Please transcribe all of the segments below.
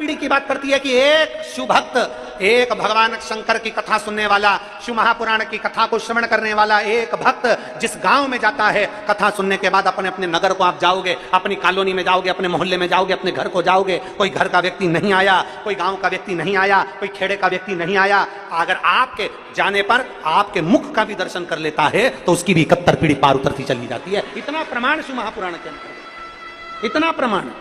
पीढ़ी की बात करती है कि एक शिव भक्त, एक भगवान शंकर की कथा सुनने वाला, शिव महापुराण की कथा को श्रवण करने वाला एक भक्त जिस गांव में जाता है, कथा सुनने के बाद अपने अपने नगर को आप जाओगे, अपनी कॉलोनी में जाओगे, अपने मोहल्ले में जाओगे, अपने घर को जाओगे, कोई घर का व्यक्ति नहीं आया, कोई गांव का व्यक्ति नहीं आया, कोई खेड़े का व्यक्ति नहीं आया, अगर आपके जाने पर आपके मुख का भी दर्शन कर लेता है तो उसकी भी 71 पीढ़ी पार उतरती चली जाती है। इतना प्रमाण शिव महापुराण के अंदर, इतना प्रमाण।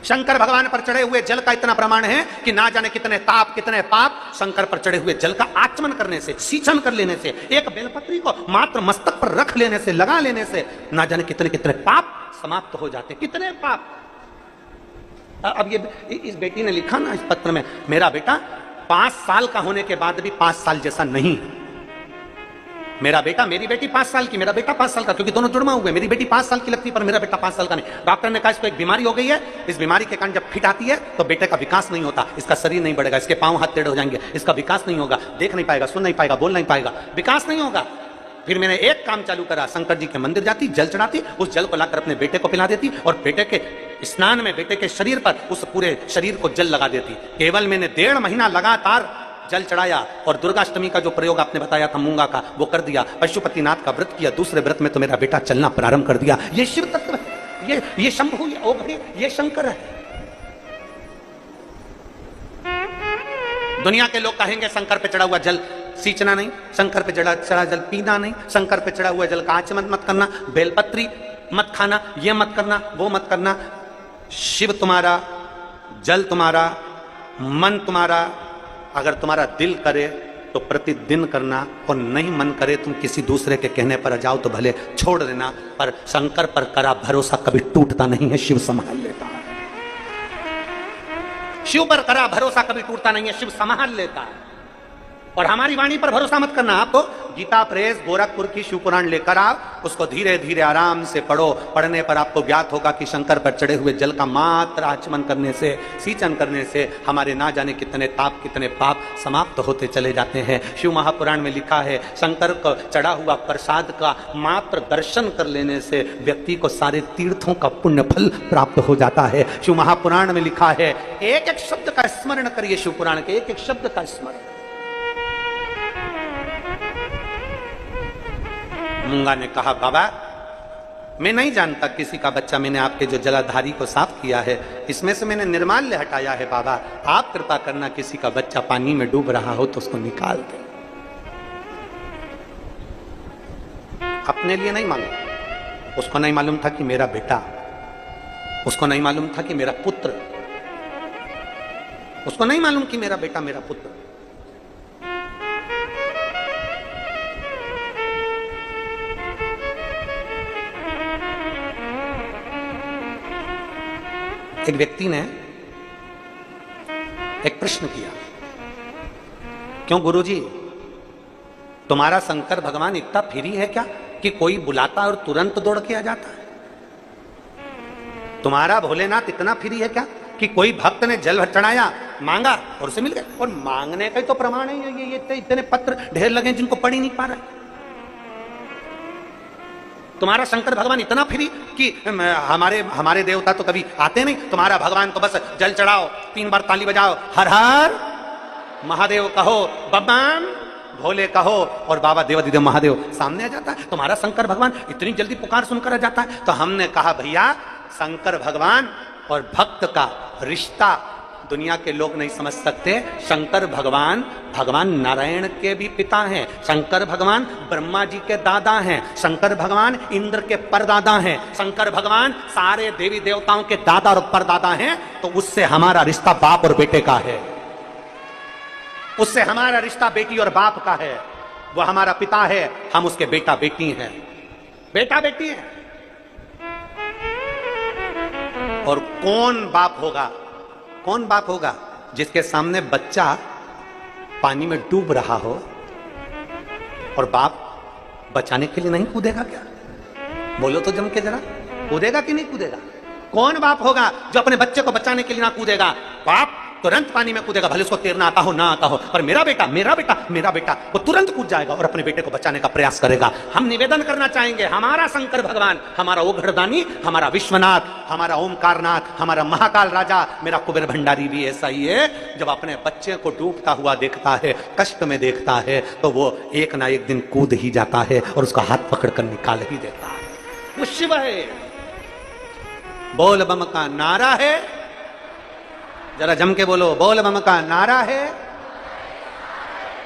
शंकर भगवान पर चढ़े हुए जल का इतना प्रमाण है कि ना जाने कितने ताप, कितने पाप शंकर पर चढ़े हुए जल का आचमन करने से, सींचन कर लेने से, एक बेलपत्री को मात्र मस्तक पर रख लेने से, लगा लेने से ना जाने कितने कितने पाप समाप्त हो जाते, कितने पाप। अब ये इस बेटी ने लिखा ना इस पत्र में, मेरा बेटा 5 साल का होने के बाद भी 5 साल जैसा नहीं। मेरा बेटा, मेरी बेटी 5 साल की, मेरा बेटा 5 साल का, क्योंकि दोनों जुड़वा हुए। मेरी बेटी 5 साल की लगती पर मेरा बेटा 5 साल का नहीं। डॉक्टर ने कहा इसको एक बीमारी हो गई है, इस बीमारी के कारण जब फिट आती है तो बेटे का विकास नहीं होता, इसका शरीर नहीं बढ़ेगा, इसके पांव हाथ टेढ़े हो जाएंगे, इसका विकास नहीं होगा, देख नहीं पाएगा, सुन नहीं पाएगा, बोल नहीं पाएगा, विकास नहीं होगा। फिर मैंने एक काम चालू करा, शंकर जी के मंदिर जाती, जल चढ़ाती, उस जल को लाकर अपने बेटे को पिला देती और बेटे के स्नान में बेटे के शरीर पर उस पूरे शरीर को जल लगा देती। केवल मैंने 1.5 महीना लगातार जल चढ़ाया और दुर्गाष्टमी का जो प्रयोग आपने बताया था मूंगा का, वो कर दिया। पशुपतिनाथ का व्रत किया, दूसरे व्रत में तो मेरा बेटा चलना प्रारंभ कर दिया। ये शिव तत्व है, ये शंभु, ये ओघड़ी, ये शंकर है। दुनिया के लोग कहेंगे शंकर पे चढ़ा हुआ जल सींचना नहीं, शंकर पे चढ़ा जल पीना नहीं, शंकर पे चढ़ा हुआ जल का आचमन मत करना, बेलपत्री मत खाना, ये मत करना, वो मत करना। शिव तुम्हारा, जल तुम्हारा, मन तुम्हारा, अगर तुम्हारा दिल करे तो प्रतिदिन करना, और नहीं मन करे तुम किसी दूसरे के कहने पर जाओ तो भले छोड़ देना, पर शंकर पर करा भरोसा कभी टूटता नहीं है, शिव संभाल लेता है। शिव पर करा भरोसा कभी टूटता नहीं है, शिव संभाल लेता है। और हमारी वाणी पर भरोसा मत करना, आपको गीता प्रेस गोरखपुर की शिव पुराण लेकर आओ, उसको धीरे धीरे आराम से पढ़ो। पढ़ने पर आपको ज्ञात होगा कि शंकर पर चढ़े हुए जल का मात्र आचमन करने से, सींचन करने से हमारे ना जाने कितने ताप, कितने पाप समाप्त होते चले जाते हैं। शिव महापुराण में लिखा है शंकर को चढ़ा हुआ प्रसाद का मात्र दर्शन कर लेने से व्यक्ति को सारे तीर्थों का पुण्य फल प्राप्त हो जाता है। शिव महापुराण में लिखा है, एक एक शब्द का स्मरण करिए, शिव पुराण के एक एक शब्द का स्मरण। मूंगा ने कहा, बाबा मैं नहीं जानता किसी का बच्चा, मैंने आपके जो जलाधारी को साफ किया है इसमें से मैंने निर्माल्य हटाया है, बाबा आप कृपा करना, किसी का बच्चा पानी में डूब रहा हो तो उसको निकाल दे। अपने लिए नहीं मालूम, उसको नहीं मालूम था कि मेरा बेटा, उसको नहीं मालूम था कि मेरा पुत्र, उसको नहीं मालूम कि मेरा बेटा मेरा पुत्र। एक व्यक्ति ने एक प्रश्न किया, क्यों गुरुजी तुम्हारा शंकर भगवान इतना फ्री है क्या कि कोई बुलाता और तुरंत दौड़ के आ जाता है? तुम्हारा भोलेनाथ इतना फ्री है क्या कि कोई भक्त ने जल चढ़ाया, मांगा और उसे मिल गया? और मांगने का ही तो प्रमाण है ये इतने पत्र ढेर लगे जिनको पढ़ ही नहीं पा रहे। तुम्हारा शंकर भगवान इतना फ्री कि हमारे देवता तो कभी आते नहीं, तुम्हारा भगवान तो बस जल चढ़ाओ, 3 बार ताली बजाओ, हर हर महादेव कहो, बब्बाम भोले कहो, और बाबा देवादिदेव महादेव सामने आ जाता है। तुम्हारा शंकर भगवान इतनी जल्दी पुकार सुनकर आ जाता है। तो हमने कहा भैया शंकर भगवान और भक्त का रिश्ता दुनिया के लोग नहीं समझ सकते। शंकर भगवान भगवान नारायण के भी पिता हैं, शंकर भगवान ब्रह्मा जी के दादा हैं, शंकर भगवान इंद्र के परदादा हैं, शंकर भगवान सारे देवी देवताओं के दादा और परदादा हैं। तो उससे हमारा रिश्ता बाप और बेटे का है, उससे हमारा रिश्ता बेटी और बाप का है। वो हमारा पिता है, हम उसके बेटा बेटी हैं, बेटा बेटी हैं। और कौन बाप होगा, कौन बाप होगा जिसके सामने बच्चा पानी में डूब रहा हो और बाप बचाने के लिए नहीं कूदेगा क्या? बोलो तो जम के जरा, कूदेगा कि नहीं कूदेगा? कौन बाप होगा जो अपने बच्चे को बचाने के लिए ना कूदेगा? बाप तुरंत पानी में कूदेगा, भले उसको तैरना आता हो ना आता हो, पर मेरा बेटा मेरा बेटा मेरा बेटा, वो तुरंत कूद जाएगा और अपने बेटे को बचाने का प्रयास करेगा। हम निवेदन करना चाहेंगे, हमारा शंकर भगवान, हमारा ओघड़दानी, हमारा विश्वनाथ, हमारा ओमकारनाथ, हमारा महाकाल राजा, मेरा कुबेर भंडारी भी ऐसा ही है। जब अपने बच्चे को डूबता हुआ देखता है, कष्ट में देखता है, तो वो एक ना एक दिन कूद ही जाता है और उसका हाथ पकड़कर निकाल ही देता है। वो शिव है, बोल बम का नारा है, जरा जम के बोलो, बोल बम का नारा है।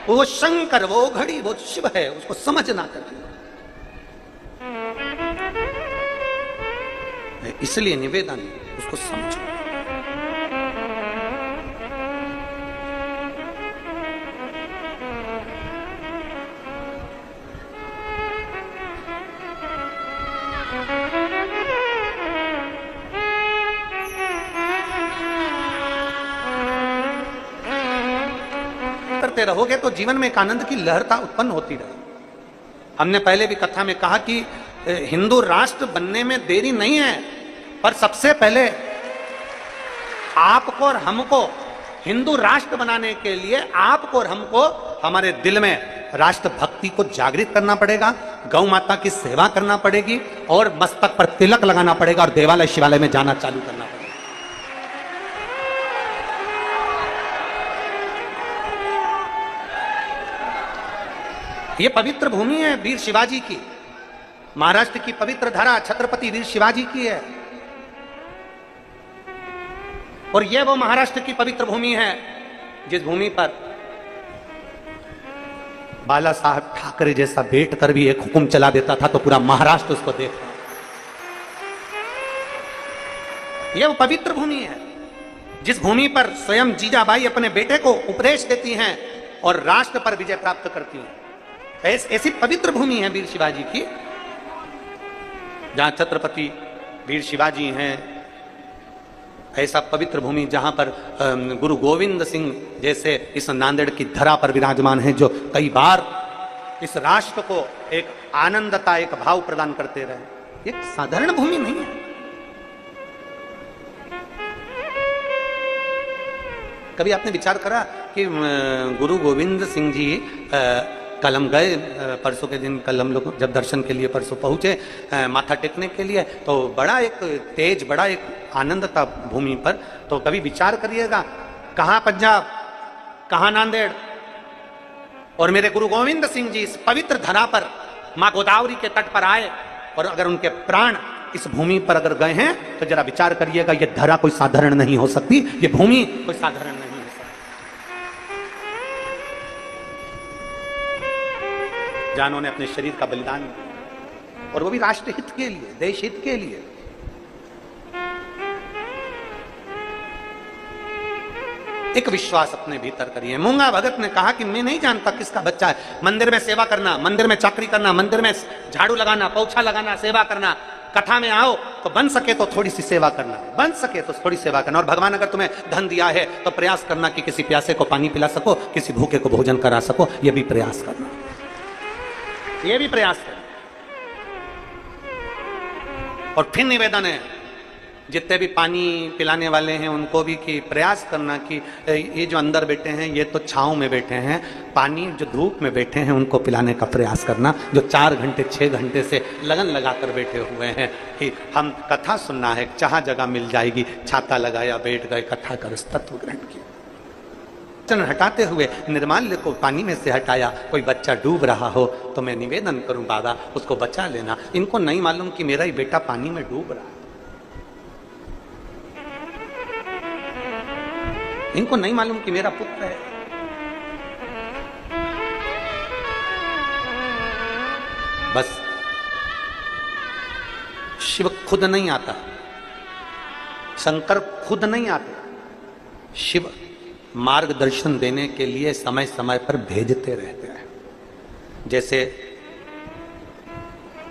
वो शंकर, वो घड़ी, वो शिव है, उसको समझना चाहिए। इसलिए निवेदन, उसको समझो। करते रहोगे तो जीवन में एक आनंद की लहरता उत्पन्न होती रहेगी। हमने पहले भी कथा में कहा कि हिंदू राष्ट्र बनने में देरी नहीं है, पर सबसे पहले आपको और हमको हिंदू राष्ट्र बनाने के लिए आपको और हमको हमारे दिल में राष्ट्र भक्ति को जागृत करना पड़ेगा, गौ माता की सेवा करना पड़ेगी और मस्तक पर तिलक लगाना पड़ेगा और देवालय शिवालय में जाना चालू करना पड़ेगा। ये पवित्र भूमि है वीर शिवाजी की, महाराष्ट्र की पवित्र धरा छत्रपति वीर शिवाजी की है। और यह वो महाराष्ट्र की पवित्र भूमि है जिस भूमि पर बाला साहब ठाकरे जैसा बैठ कर भी एक हुक्म चला देता था तो पूरा महाराष्ट्र उसको देखता। यह वो पवित्र भूमि है जिस भूमि पर स्वयं जीजाबाई अपने बेटे को उपदेश देती हैं और राष्ट्र पर विजय प्राप्त करती हैं। ऐसी पवित्र भूमि है वीर शिवाजी की, जहां छत्रपति वीर शिवाजी हैं। ऐसा पवित्र भूमि जहां पर गुरु गोविंद सिंह जैसे इस नांदेड़ की धरा पर विराजमान हैं, जो कई बार इस राष्ट्र को एक आनंदता, एक भाव प्रदान करते रहे। एक साधारण भूमि नहीं है। कभी आपने विचार करा कि गुरु गोविंद सिंह जी कल हम गए, परसों के दिन कल हम लोग जब दर्शन के लिए परसों पहुंचे माथा टेकने के लिए, तो बड़ा एक तेज, बड़ा एक आनंद था भूमि पर। तो कभी विचार करिएगा, कहाँ पंजाब, कहाँ नांदेड़, और मेरे गुरु गोविंद सिंह जी इस पवित्र धरा पर माँ गोदावरी के तट पर आए, और अगर उनके प्राण इस भूमि पर अगर गए हैं तो जरा विचार करिएगा, ये धरा कोई साधारण नहीं हो सकती, ये भूमि कोई साधारण नहीं। जानों ने अपने शरीर का बलिदान दिया, और वो भी राष्ट्र हित के लिए, देश हित के लिए। एक विश्वास अपने भीतर करिए। मूंगा भगत ने कहा कि मैं नहीं जानता किसका बच्चा है। मंदिर में सेवा करना, मंदिर में चाकरी करना, मंदिर में झाड़ू लगाना, पोछा लगाना, सेवा करना, कथा में आओ तो बन सके तो थोड़ी सी सेवा करना, बन सके तो थोड़ी सेवा करना। और भगवान अगर तुम्हें धन दिया है तो प्रयास करना कि किसी प्यासे को पानी पिला सको, किसी भूखे को भोजन करा सको, यह भी प्रयास करना, ये भी प्रयास है। और फिर निवेदन है जितने भी पानी पिलाने वाले हैं उनको भी कि प्रयास करना कि ये जो अंदर बैठे हैं ये तो छांव में बैठे हैं, पानी जो धूप में बैठे हैं उनको पिलाने का प्रयास करना, जो 4 घंटे 6 घंटे से लगन लगाकर बैठे हुए हैं कि हम कथा सुनना है, जहां जगह मिल जाएगी, छाता लगाया बैठ गए, कथा कर तत्व ग्रहण किया। हटाते हुए निर्माल्य को पानी में से हटाया। कोई बच्चा डूब रहा हो तो मैं निवेदन करूं बाबा उसको बचा लेना। इनको नहीं मालूम कि मेरा ही बेटा पानी में डूब रहा है, इनको नहीं मालूम कि मेरा पुत्र है। बस शिव खुद नहीं आता, शंकर खुद नहीं आते, शिव मार्गदर्शन देने के लिए समय समय पर भेजते रहते हैं। जैसे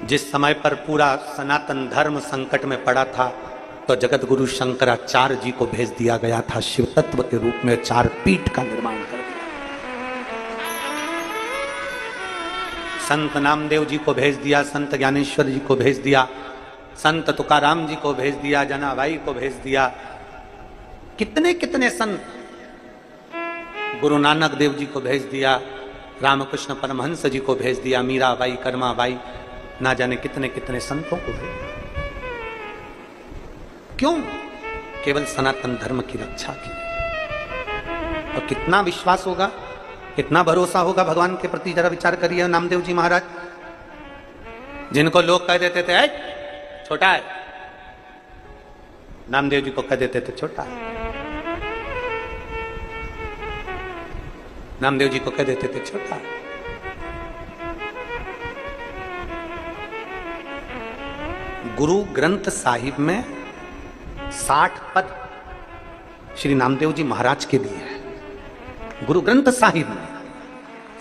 जिस समय पर पूरा सनातन धर्म संकट में पड़ा था तो जगत गुरु शंकराचार्य जी को भेज दिया गया था शिव तत्व के रूप में, 4 पीठ का निर्माण कर दिया। संत नामदेव जी को भेज दिया, संत ज्ञानेश्वर जी को भेज दिया, संत तुकाराम जी को भेज दिया, जनाबाई को भेज दिया। कितने कितने संत गुरु नानक देव जी को भेज दिया, रामकृष्ण परमहंस जी को भेज दिया, मीराबाई, कर्माबाई, ना जाने कितने कितने संतों को भेज दिया। क्यों? केवल सनातन धर्म की रक्षा की। और कितना विश्वास होगा, कितना भरोसा होगा भगवान के प्रति, जरा विचार करिए। नामदेव जी महाराज, जिनको लोग कह देते थे छोटा है, नामदेव जी को कह देते थे छोटा है। नामदेव जी को कह देते थे छोटा है। गुरु ग्रंथ साहिब में 60 पद श्री नामदेव जी महाराज के लिए है। गुरु ग्रंथ साहिब में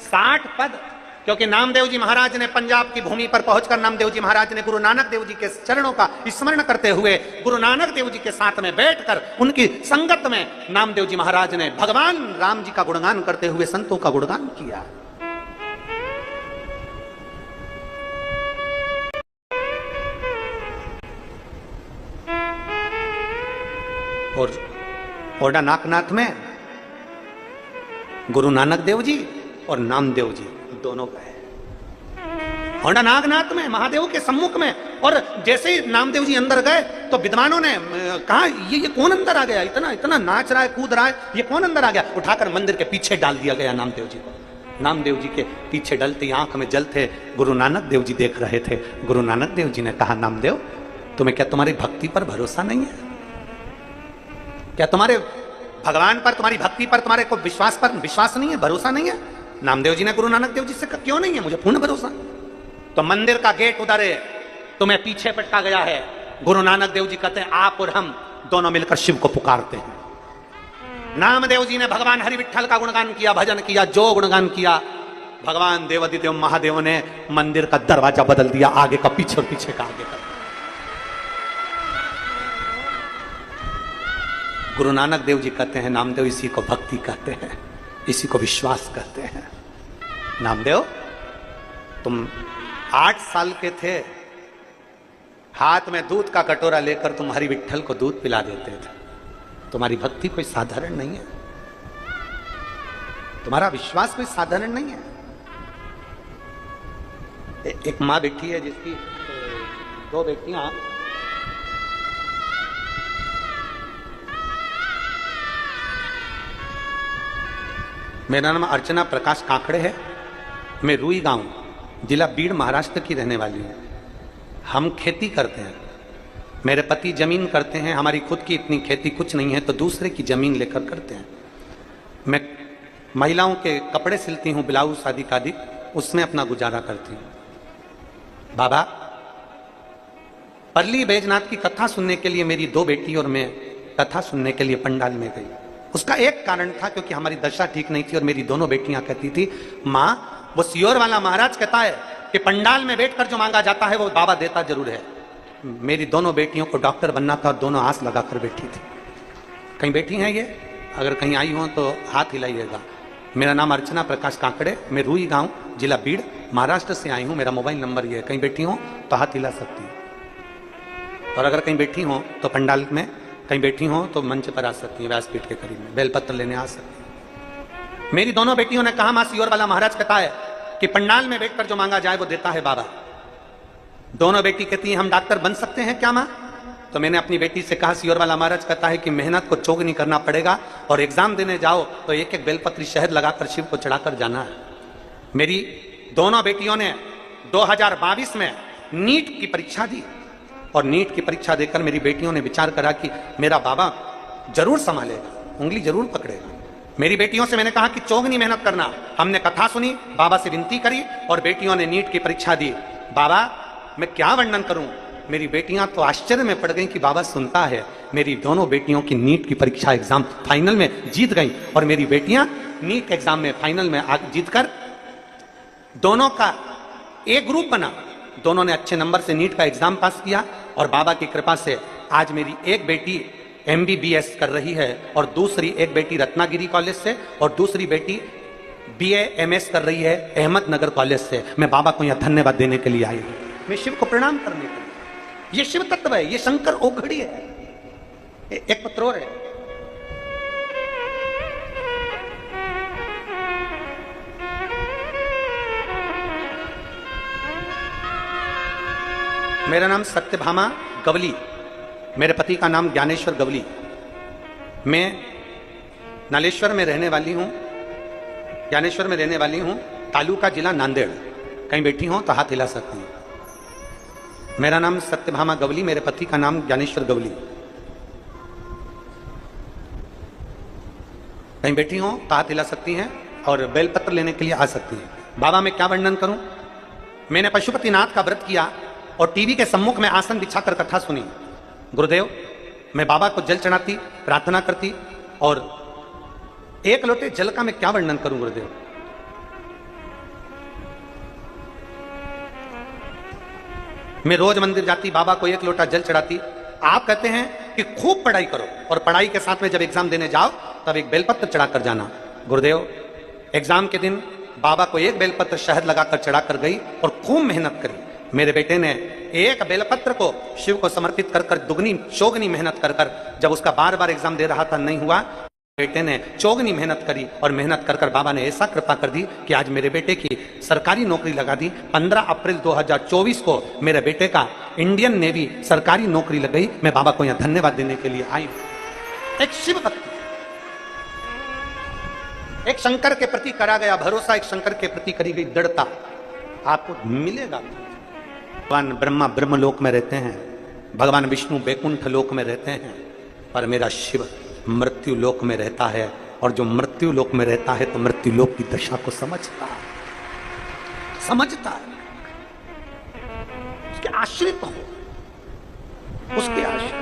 60 पद, क्योंकि नामदेव जी महाराज ने पंजाब की भूमि पर पहुंचकर नामदेव जी महाराज ने गुरु नानक देव जी के चरणों का स्मरण करते हुए गुरु नानक देव जी के साथ में बैठकर उनकी संगत में नामदेव जी महाराज ने भगवान राम जी का गुणगान करते हुए संतों का गुणगान किया। और ओडा नाकनाथ में गुरु नानक देव जी और नामदेव जी दोनों गए। होंडा नागनाथ में महादेव के सम्मुख में, और जैसे ही नामदेव जी अंदर गए तो विद्वानों ने कहा ये कौन अंदर आ गया, इतना इतना नाच रहा है, कूद रहा है, ये कौन अंदर आ गया? उठाकर मंदिर के पीछे डाल दिया गया नामदेव जी को। नामदेव जी के पीछे डलते आंख में जल थे, गुरु नानक देव जी देख रहे थे। गुरु नानक देव जी ने कहा, नामदेव तुम्हें क्या तुम्हारी भक्ति पर भरोसा नहीं है? क्या तुम्हारे भगवान पर, तुम्हारी भक्ति पर, तुम्हारे को विश्वास पर विश्वास नहीं है, भरोसा नहीं है? नामदेव जी ने गुरु नानक देव जी से कहा, क्यों नहीं है, मुझे पूर्ण भरोसा। तो मंदिर का गेट उधर है, तुम्हें पीछे पटका गया है। गुरु नानक देव जी कहते हैं, आप और हम दोनों मिलकर शिव को पुकारते हैं। नामदेव जी ने भगवान हरि विठ्ठल का गुणगान किया, भजन किया, जो गुणगान किया, भगवान देवादिदेव महादेव ने मंदिर का दरवाजा बदल दिया, आगे का पीछे और पीछे का आगे का। गुरु नानक देव जी कहते हैं, नामदेव इसी को भक्ति कहते हैं, इसी को विश्वास कहते हैं। नामदेव तुम 8 साल के थे, हाथ में दूध का कटोरा लेकर तुम हरि विठ्ठल को दूध पिला देते थे। तुम्हारी भक्ति कोई साधारण नहीं है, तुम्हारा विश्वास कोई साधारण नहीं है। एक मां बैठी है जिसकी 2 बेटियां, मेरा नाम अर्चना प्रकाश काकड़े है, मैं रूई गांव, जिला बीड़, महाराष्ट्र की रहने वाली हूँ। हम खेती करते हैं, मेरे पति जमीन करते हैं, हमारी खुद की इतनी खेती कुछ नहीं है तो दूसरे की जमीन लेकर करते हैं। मैं महिलाओं के कपड़े सिलती हूँ, ब्लाउज आदि कादि, उसमें अपना गुजारा करती हूँ। बाबा, परली बैजनाथ की कथा सुनने के लिए मेरी 2 बेटी और मैं कथा सुनने के लिए पंडाल में गई। उसका एक कारण था, क्योंकि हमारी दशा ठीक नहीं थी और मेरी दोनों बेटियां कहती थी, माँ वो सियोर वाला महाराज कहता है कि पंडाल में बैठकर जो मांगा जाता है वो बाबा देता जरूर है। मेरी दोनों बेटियों को डॉक्टर बनना था और दोनों आस लगाकर बैठी थी। कहीं बैठी हैं ये? अगर कहीं आई हो तो हाथ हिलाइएगा। मेरा नाम अर्चना प्रकाश काकड़े, मैं रूई गांव, जिला बीड़, महाराष्ट्र से आई हूँ। मेरा मोबाइल नंबर ये है, कहीं बैठी हो तो हाथ हिला सकती है। और अगर कहीं बैठी हो तो पंडाल में कहीं बैठी हो तो मंच पर आ सकती है, व्यासपीठ के करीब में बेलपत्र लेने आ सकती है। मेरी दोनों बेटियों ने कहा, मां सियोर वाला महाराज कहता है कि पंडाल में बैठकर जो मांगा जाए वो देता है बाबा। दोनों बेटी कहती है, हम डॉक्टर बन सकते हैं क्या मां? तो मैंने अपनी बेटी से कहा, सियोर वाला महाराज कहता है कि मेहनत को चोग नहीं करना पड़ेगा और एग्जाम देने जाओ तो एक एक बेलपत्री शहद लगाकर शिव को चढ़ाकर जाना है। मेरी दोनों बेटियों ने 2022 में नीट की परीक्षा दी और नीट की परीक्षा देकर मेरी बेटियों ने विचार करा कि मेरा बाबा जरूर संभालेगा, उंगली जरूर पकड़ेगा। मेरी बेटियों से मैंने कहा कि चोग नहीं मेहनत करना। हमने कथा सुनी, बाबा से विनती करी और बेटियों ने नीट की परीक्षा दी। बाबा मैं क्या वर्णन करूं, मेरी बेटियां तो आश्चर्य में पड़ गई कि बाबा सुनता है। मेरी दोनों बेटियों की नीट की परीक्षा एग्जाम फाइनल में जीत गई और मेरी बेटियां नीट एग्जाम में फाइनल में जीतकर दोनों का एक ग्रुप बना। दोनों ने अच्छे नंबर से नीट का एग्जाम पास किया और बाबा की कृपा से आज मेरी एक बेटी MBBS कर रही है और दूसरी एक बेटी रत्नागिरी कॉलेज से और दूसरी बेटी BA MS कर रही है अहमदनगर कॉलेज से। मैं बाबा को यहाँ धन्यवाद देने के लिए आई हूँ, मैं शिव को प्रणाम करने के लिए। ये शिव तत्व है, ये शंकर ओघड़ी है। एक पत्र और है, मेरा नाम सत्यभामा गवली, मेरे पति का नाम ज्ञानेश्वर गवली। मैं नालेश्वर में रहने वाली हूँ, ज्ञानेश्वर में रहने वाली हूँ, तालुका जिला नांदेड़। कहीं बैठी हो तो हाथ हिला सकती हैं। मेरा नाम सत्यभामा गवली, मेरे पति का नाम ज्ञानेश्वर गवली। कहीं बैठी हो तो हाथ हिला सकती हैं और बेलपत्र लेने के लिए आ सकती हैं। बाबा मैं क्या वर्णन करूं? मैंने पशुपतिनाथ का व्रत किया और टीवी के सम्मुख में आसन बिछाकर कथा सुनी। गुरुदेव, मैं बाबा को जल चढ़ाती, प्रार्थना करती और एक लोटे जल का मैं क्या वर्णन करूं गुरुदेव। मैं रोज मंदिर जाती, बाबा को एक लोटा जल चढ़ाती। आप कहते हैं कि खूब पढ़ाई करो और पढ़ाई के साथ में जब एग्जाम देने जाओ तब एक बेलपत्र चढ़ाकर जाना। गुरुदेव, एग्जाम के दिन बाबा को एक बेलपत्र शहद लगाकर चढ़ाकर गई और खूब मेहनत करी। मेरे बेटे ने एक बेलपत्र को शिव को समर्पित कर कर दुगनी चौगनी मेहनत कर कर, जब उसका बार बार एग्जाम दे रहा था नहीं हुआ, बेटे ने चौगनी मेहनत करी और मेहनत कर कर बाबा ने ऐसा कृपा कर दी कि आज मेरे बेटे की सरकारी नौकरी लगा दी। 15 अप्रैल 2024 को मेरे बेटे का इंडियन नेवी सरकारी नौकरी लग गई। मैं बाबा को यहाँ धन्यवाद देने के लिए आई। एक शिव भक्ति, एक शंकर के प्रति करा गया भरोसा, एक शंकर के प्रति करी गई दृढ़ता आपको मिलेगा। भगवान ब्रह्मा ब्रह्मलोक में रहते हैं, भगवान विष्णु बैकुंठ लोक में रहते हैं, पर मेरा शिव मृत्यु लोक में रहता है। और जो मृत्यु लोक में रहता है तो मृत्यु लोक की दशा को समझता है, समझता है। उसके आश्रित हो, उसके आश्रित।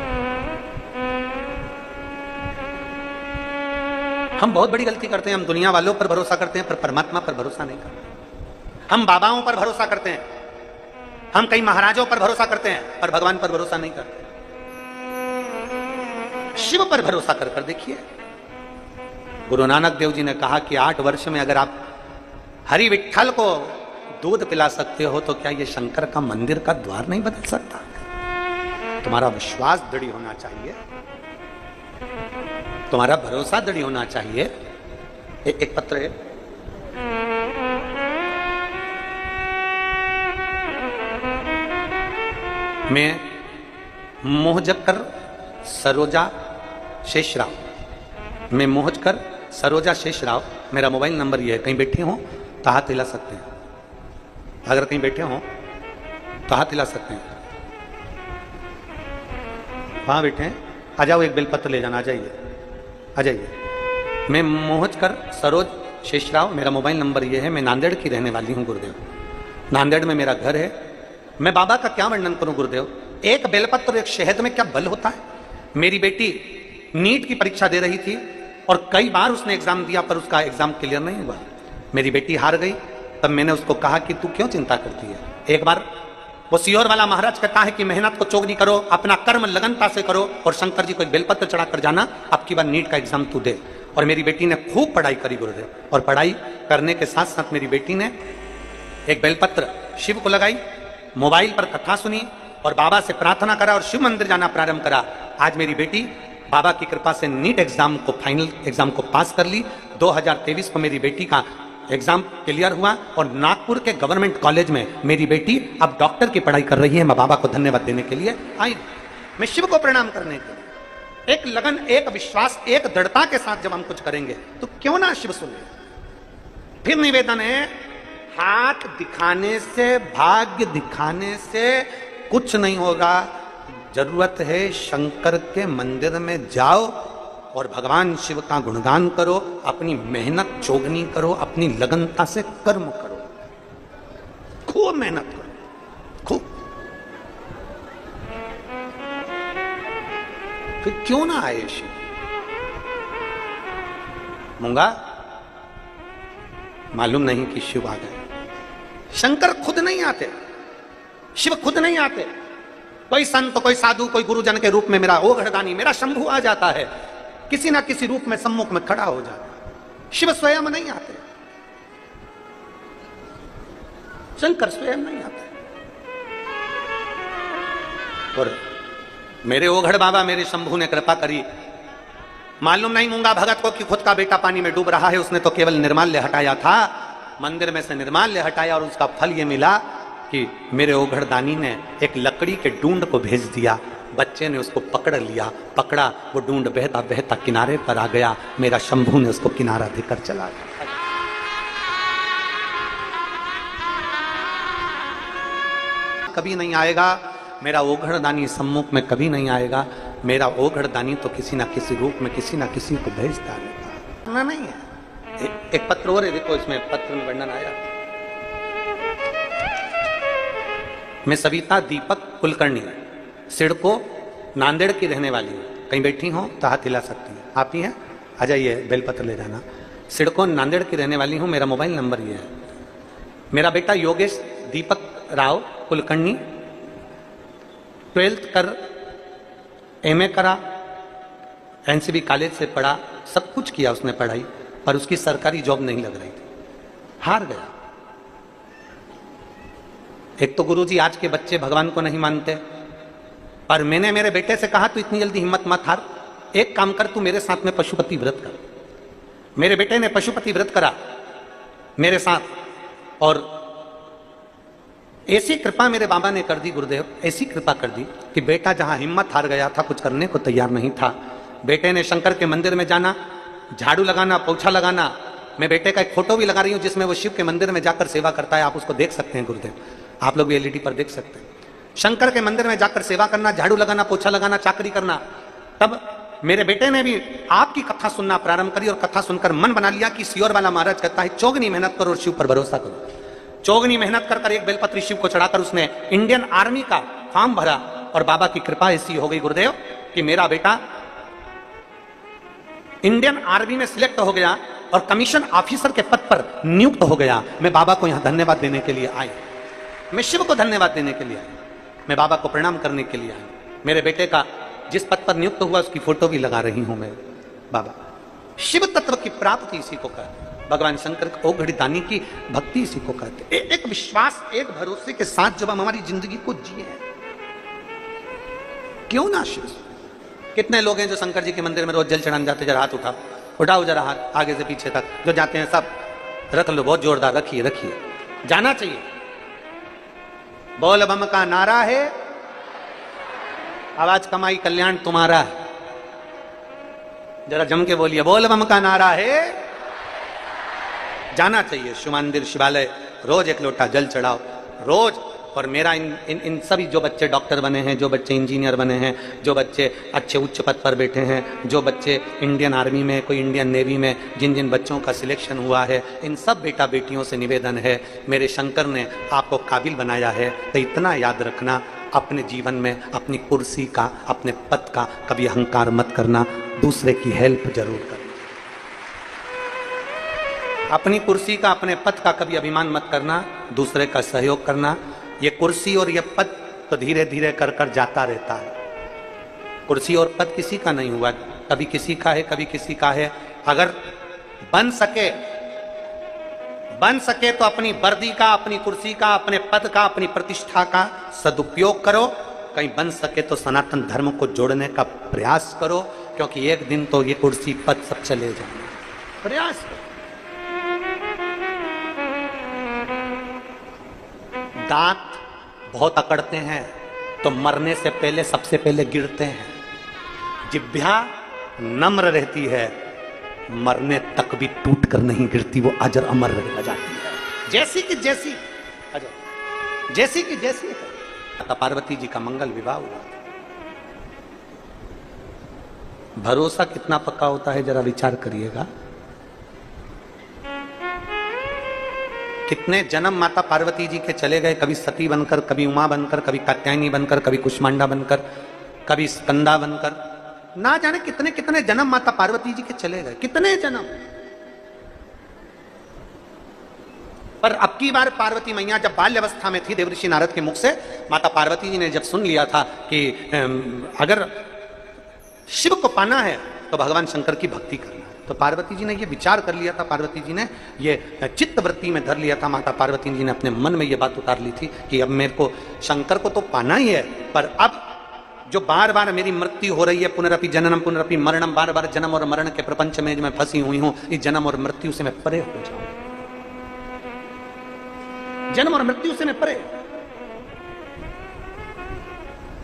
हम बहुत बड़ी गलती करते हैं। हम दुनिया वालों पर भरोसा करते हैं पर परमात्मा पर भरोसा नहीं करते। हम बाबाओं पर भरोसा करते हैं, हम कई महाराजों पर भरोसा करते हैं पर भगवान पर भरोसा नहीं करते। शिव पर भरोसा कर कर देखिए। गुरु नानक देव जी ने कहा कि 8 वर्ष में अगर आप हरि विठ्ठल को दूध पिला सकते हो तो क्या ये शंकर का मंदिर का द्वार नहीं बदल सकता? तुम्हारा विश्वास दृढ़ होना चाहिए, तुम्हारा भरोसा दृढ़ होना चाहिए। एक पत्र है, मैं मोहजकर सरोजा शेषराव, मैं मोहजकर सरोजा शेषराव, मेरा मोबाइल नंबर ये है। कहीं बैठे हो तो हाथ हिला सकते हैं, अगर कहीं बैठे हो तो हाथ हिला सकते हैं। वहां बैठे हैं, आ जाओ, एक बेलपत्र ले जाना। आ जाइए, आ जाइए। मैं मोहजकर सरोज शेषराव, मेरा मोबाइल नंबर ये है। मैं नांदेड़ की रहने वाली हूँ गुरुदेव, नांदेड़ में मेरा घर है। मैं बाबा का क्या वर्णन करूं गुरुदेव। एक बेलपत्र एक शहद में क्या बल होता है। मेरी बेटी नीट की परीक्षा दे रही थी और कई बार उसने एग्जाम दिया पर उसका एग्जाम क्लियर नहीं हुआ। मेरी बेटी हार गई। तब मैंने उसको कहा कि तू क्यों चिंता करती है। एक बार वो सियोर वाला महाराज कहता है कि मेहनत को चोगनी करो, अपना कर्म लगनता से करो और शंकर जी को एक बेलपत्र चढ़ाकर जाना, अब की बार नीट का एग्जाम तू दे। और मेरी बेटी ने खूब पढ़ाई करी गुरुदेव, और पढ़ाई करने के साथ साथ मेरी बेटी ने एक बेलपत्र शिव को लगाई, मोबाइल पर कथा सुनी और बाबा से प्रार्थना करा और शिव मंदिर जाना प्रारंभ करा। आज मेरी बेटी बाबा की कृपा से नीट एग्जाम को, फाइनल एग्जाम को पास कर ली। 2023 को मेरी बेटी का एग्जाम क्लियर हुआ और नागपुर के गवर्नमेंट कॉलेज में मेरी बेटी अब डॉक्टर की पढ़ाई कर रही है। मैं बाबा को धन्यवाद देने के लिए आई, मैं शिव को प्रणाम करने के लिए। एक लगन, एक विश्वास, एक दृढ़ता के साथ जब हम कुछ करेंगे तो क्यों ना शिव सुने। फिर निवेदन है, हाथ दिखाने से, भाग्य दिखाने से कुछ नहीं होगा। जरूरत है शंकर के मंदिर में जाओ और भगवान शिव का गुणगान करो, अपनी मेहनत चोगनी करो, अपनी लगनता से कर्म करो, खूब मेहनत करो, खूब। फिर क्यों ना आए शिव। मूंगा मालूम नहीं कि शिव आ गए। शंकर खुद नहीं आते, शिव खुद नहीं आते। कोई संत, कोई साधु, कोई गुरुजन के रूप में मेरा ओघड़दानी, मेरा शंभु आ जाता है, किसी ना किसी रूप में सम्मुख में खड़ा हो जाता है। शिव स्वयं नहीं आते, शंकर स्वयं नहीं आते। और मेरे ओघड़ बाबा, मेरे शंभु ने कृपा करी। मालूम नहीं मूंगा भगत को कि खुद का बेटा पानी में डूब रहा है, उसने तो केवल निर्माल्य हटाया था, मंदिर में से निर्माल्य हटाया और उसका फल ये मिला कि मेरे ओघड़दानी ने एक लकड़ी के डूंड को भेज दिया, बच्चे ने उसको पकड़ लिया, पकड़ा, वो डूंड बहता बहता किनारे पर आ गया, मेरा शंभू ने उसको किनारा देकर चला गया। कभी नहीं आएगा मेरा ओघड़दानी सम्मुख में, कभी नहीं आएगा मेरा ओघड़दानी तो किसी ना किसी रूप में किसी ना किसी को भेजता रहेगा। ना नहीं है। एक पत्र और है, देखो इसमें पत्र में वर्णन आया। मैं सविता दीपक कुलकर्णी सिडको नांदेड़ की रहने वाली हूँ। कहीं बैठी हो तो हाथ हिला सकती हैं। आप ही हैं, आ जाइए, बेलपत्र ले जाना। सिडको नांदेड़ की रहने वाली हूँ, मेरा मोबाइल नंबर ये है। मेरा बेटा योगेश दीपक राव कुलकर्णी 12th कर एमए करा, एनसीबी कॉलेज से पढ़ा, सब कुछ किया उसने पढ़ाई, पर उसकी सरकारी जॉब नहीं लग रही थी, हार गया। एक तो गुरुजी आज के बच्चे भगवान को नहीं मानते, पर मैंने मेरे बेटे से कहा तू इतनी जल्दी हिम्मत मत हार, एक काम कर, तू मेरे साथ में पशुपति व्रत कर। मेरे बेटे ने पशुपति व्रत करा मेरे साथ, और ऐसी कृपा मेरे बाबा ने कर दी, गुरुदेव ऐसी कृपा कर दी कि बेटा जहां हिम्मत हार गया था, कुछ करने को तैयार नहीं था, बेटे ने शंकर के मंदिर में जाना, झाड़ू लगाना, पोछा लगाना। मैं बेटे का एक फोटो भी लगा रही हूं जिसमें वो शिव के मंदिर में जाकर सेवा करता है, आप उसको देख सकते हैं गुरुदेव, आप लोग भी एलईडी पर देख सकते हैं। शंकर के मंदिर में जाकर सेवा करना, झाड़ू लगाना, पोछा लगाना, चाकरी करना। तब मेरे बेटे ने भी आपकी कथा सुनना प्रारंभ करी और कथा सुनकर मन बना लिया कि सियोर वाला महाराज कहता है चौगनी मेहनत करो और शिव पर भरोसा करो। चौगनी मेहनत कर एक बेलपत्री शिव को चढ़ाकर उसने इंडियन आर्मी का फॉर्म भरा, और बाबा की कृपा ऐसी हो गई गुरुदेव कि मेरा बेटा इंडियन आर्मी में सिलेक्ट हो गया और कमीशन ऑफिसर के पद पर नियुक्त हो गया। मैं बाबा को यहां धन्यवाद देने के लिए आई, मैं शिव को धन्यवाद देने के लिए आई, मैं बाबा को प्रणाम करने के लिए आई। मेरे बेटे का जिस पद पर नियुक्त हुआ उसकी फोटो भी लगा रही हूं मैं। बाबा शिव तत्व की प्राप्ति इसी को कहते, भगवान शंकर ओघड़दानी की भक्ति इसी को कहते। एक विश्वास, एक भरोसे के साथ जब हम हमारी जिंदगी को जिए, क्यों ना शिव। कितने लोग हैं जो शंकर जी के मंदिर में रोज जल चढ़ाने जाते, जरा हाथ उठाओ जरा हाथ आगे से पीछे तक, जो जाते हैं सब रख लो, बहुत जोरदार रखिए, रखिए, जाना चाहिए। बोल बम का नारा है, आवाज कमाई कल्याण तुम्हारा है, जरा जम के बोलिए, बोल बम का नारा है। जाना चाहिए शिव मंदिर, शिवालय, रोज एक लोटा जल चढ़ाओ रोज। और मेरा इन सभी जो बच्चे डॉक्टर बने हैं, जो बच्चे इंजीनियर बने हैं, जो बच्चे अच्छे उच्च पद पर बैठे हैं, जो बच्चे इंडियन आर्मी में, कोई इंडियन नेवी में, जिन जिन बच्चों का सिलेक्शन हुआ है, इन सब बेटा बेटियों से निवेदन है, मेरे शंकर ने आपको काबिल बनाया है, तो इतना याद रखना, अपने जीवन में अपनी कुर्सी का, अपने पद का कभी अहंकार मत करना, दूसरे की हेल्प जरूर करना। अपनी कुर्सी का, अपने पद का कभी अभिमान मत करना, दूसरे का सहयोग करना। ये कुर्सी और ये पद तो धीरे धीरे कर कर जाता रहता है। कुर्सी और पद किसी का नहीं हुआ, कभी किसी का है, कभी किसी का है। अगर बन सके तो अपनी वर्दी का, अपनी कुर्सी का, अपने पद का, अपनी प्रतिष्ठा का सदुपयोग करो। कहीं बन सके तो सनातन धर्म को जोड़ने का प्रयास करो, क्योंकि एक दिन तो ये कुर्सी पद सब चले जाएंगे। प्रयास करो। दांत बहुत अकड़ते हैं तो मरने से पहले सबसे पहले गिरते हैं। जिह्वा नम्र रहती है, मरने तक भी टूट कर नहीं गिरती, वो अजर अमर रह जाती है। जैसी की जैसी माता पार्वती जी का मंगल विवाह हुआ। भरोसा कितना पक्का होता है, जरा विचार करिएगा। कितने जन्म माता पार्वती जी के चले गए, कभी सती बनकर, कभी उमा बनकर, कभी कात्यायनी बनकर, कभी कुष्मांडा बनकर, कभी स्कंदा बनकर, ना जाने कितने कितने जन्म माता पार्वती जी के चले गए, कितने जन्म। पर अब की बार पार्वती मैया जब बाल्यावस्था में थी, देवऋषि नारद के मुख से माता पार्वती जी ने जब सुन लिया था कि अगर शिव को पाना है तो भगवान शंकर की भक्ति करना है, तो पार्वती जी ने ये विचार कर लिया था, पार्वती जी ने ये चित्त वृत्ति में धर लिया था, माता पार्वती जी ने अपने मन में ये बात उतार ली थी कि अब मेरे को शंकर को तो पाना ही है, पर अब जो बार बार मेरी मृत्यु हो रही है, पुनरपि जननम पुनरपि मरणम, बार बार जन्म और मरण के प्रपंच में जो मैं फंसी हुई हूं, इस जन्म और मृत्यु से मैं परे हो जाऊं, जन्म और मृत्यु से मैं परे।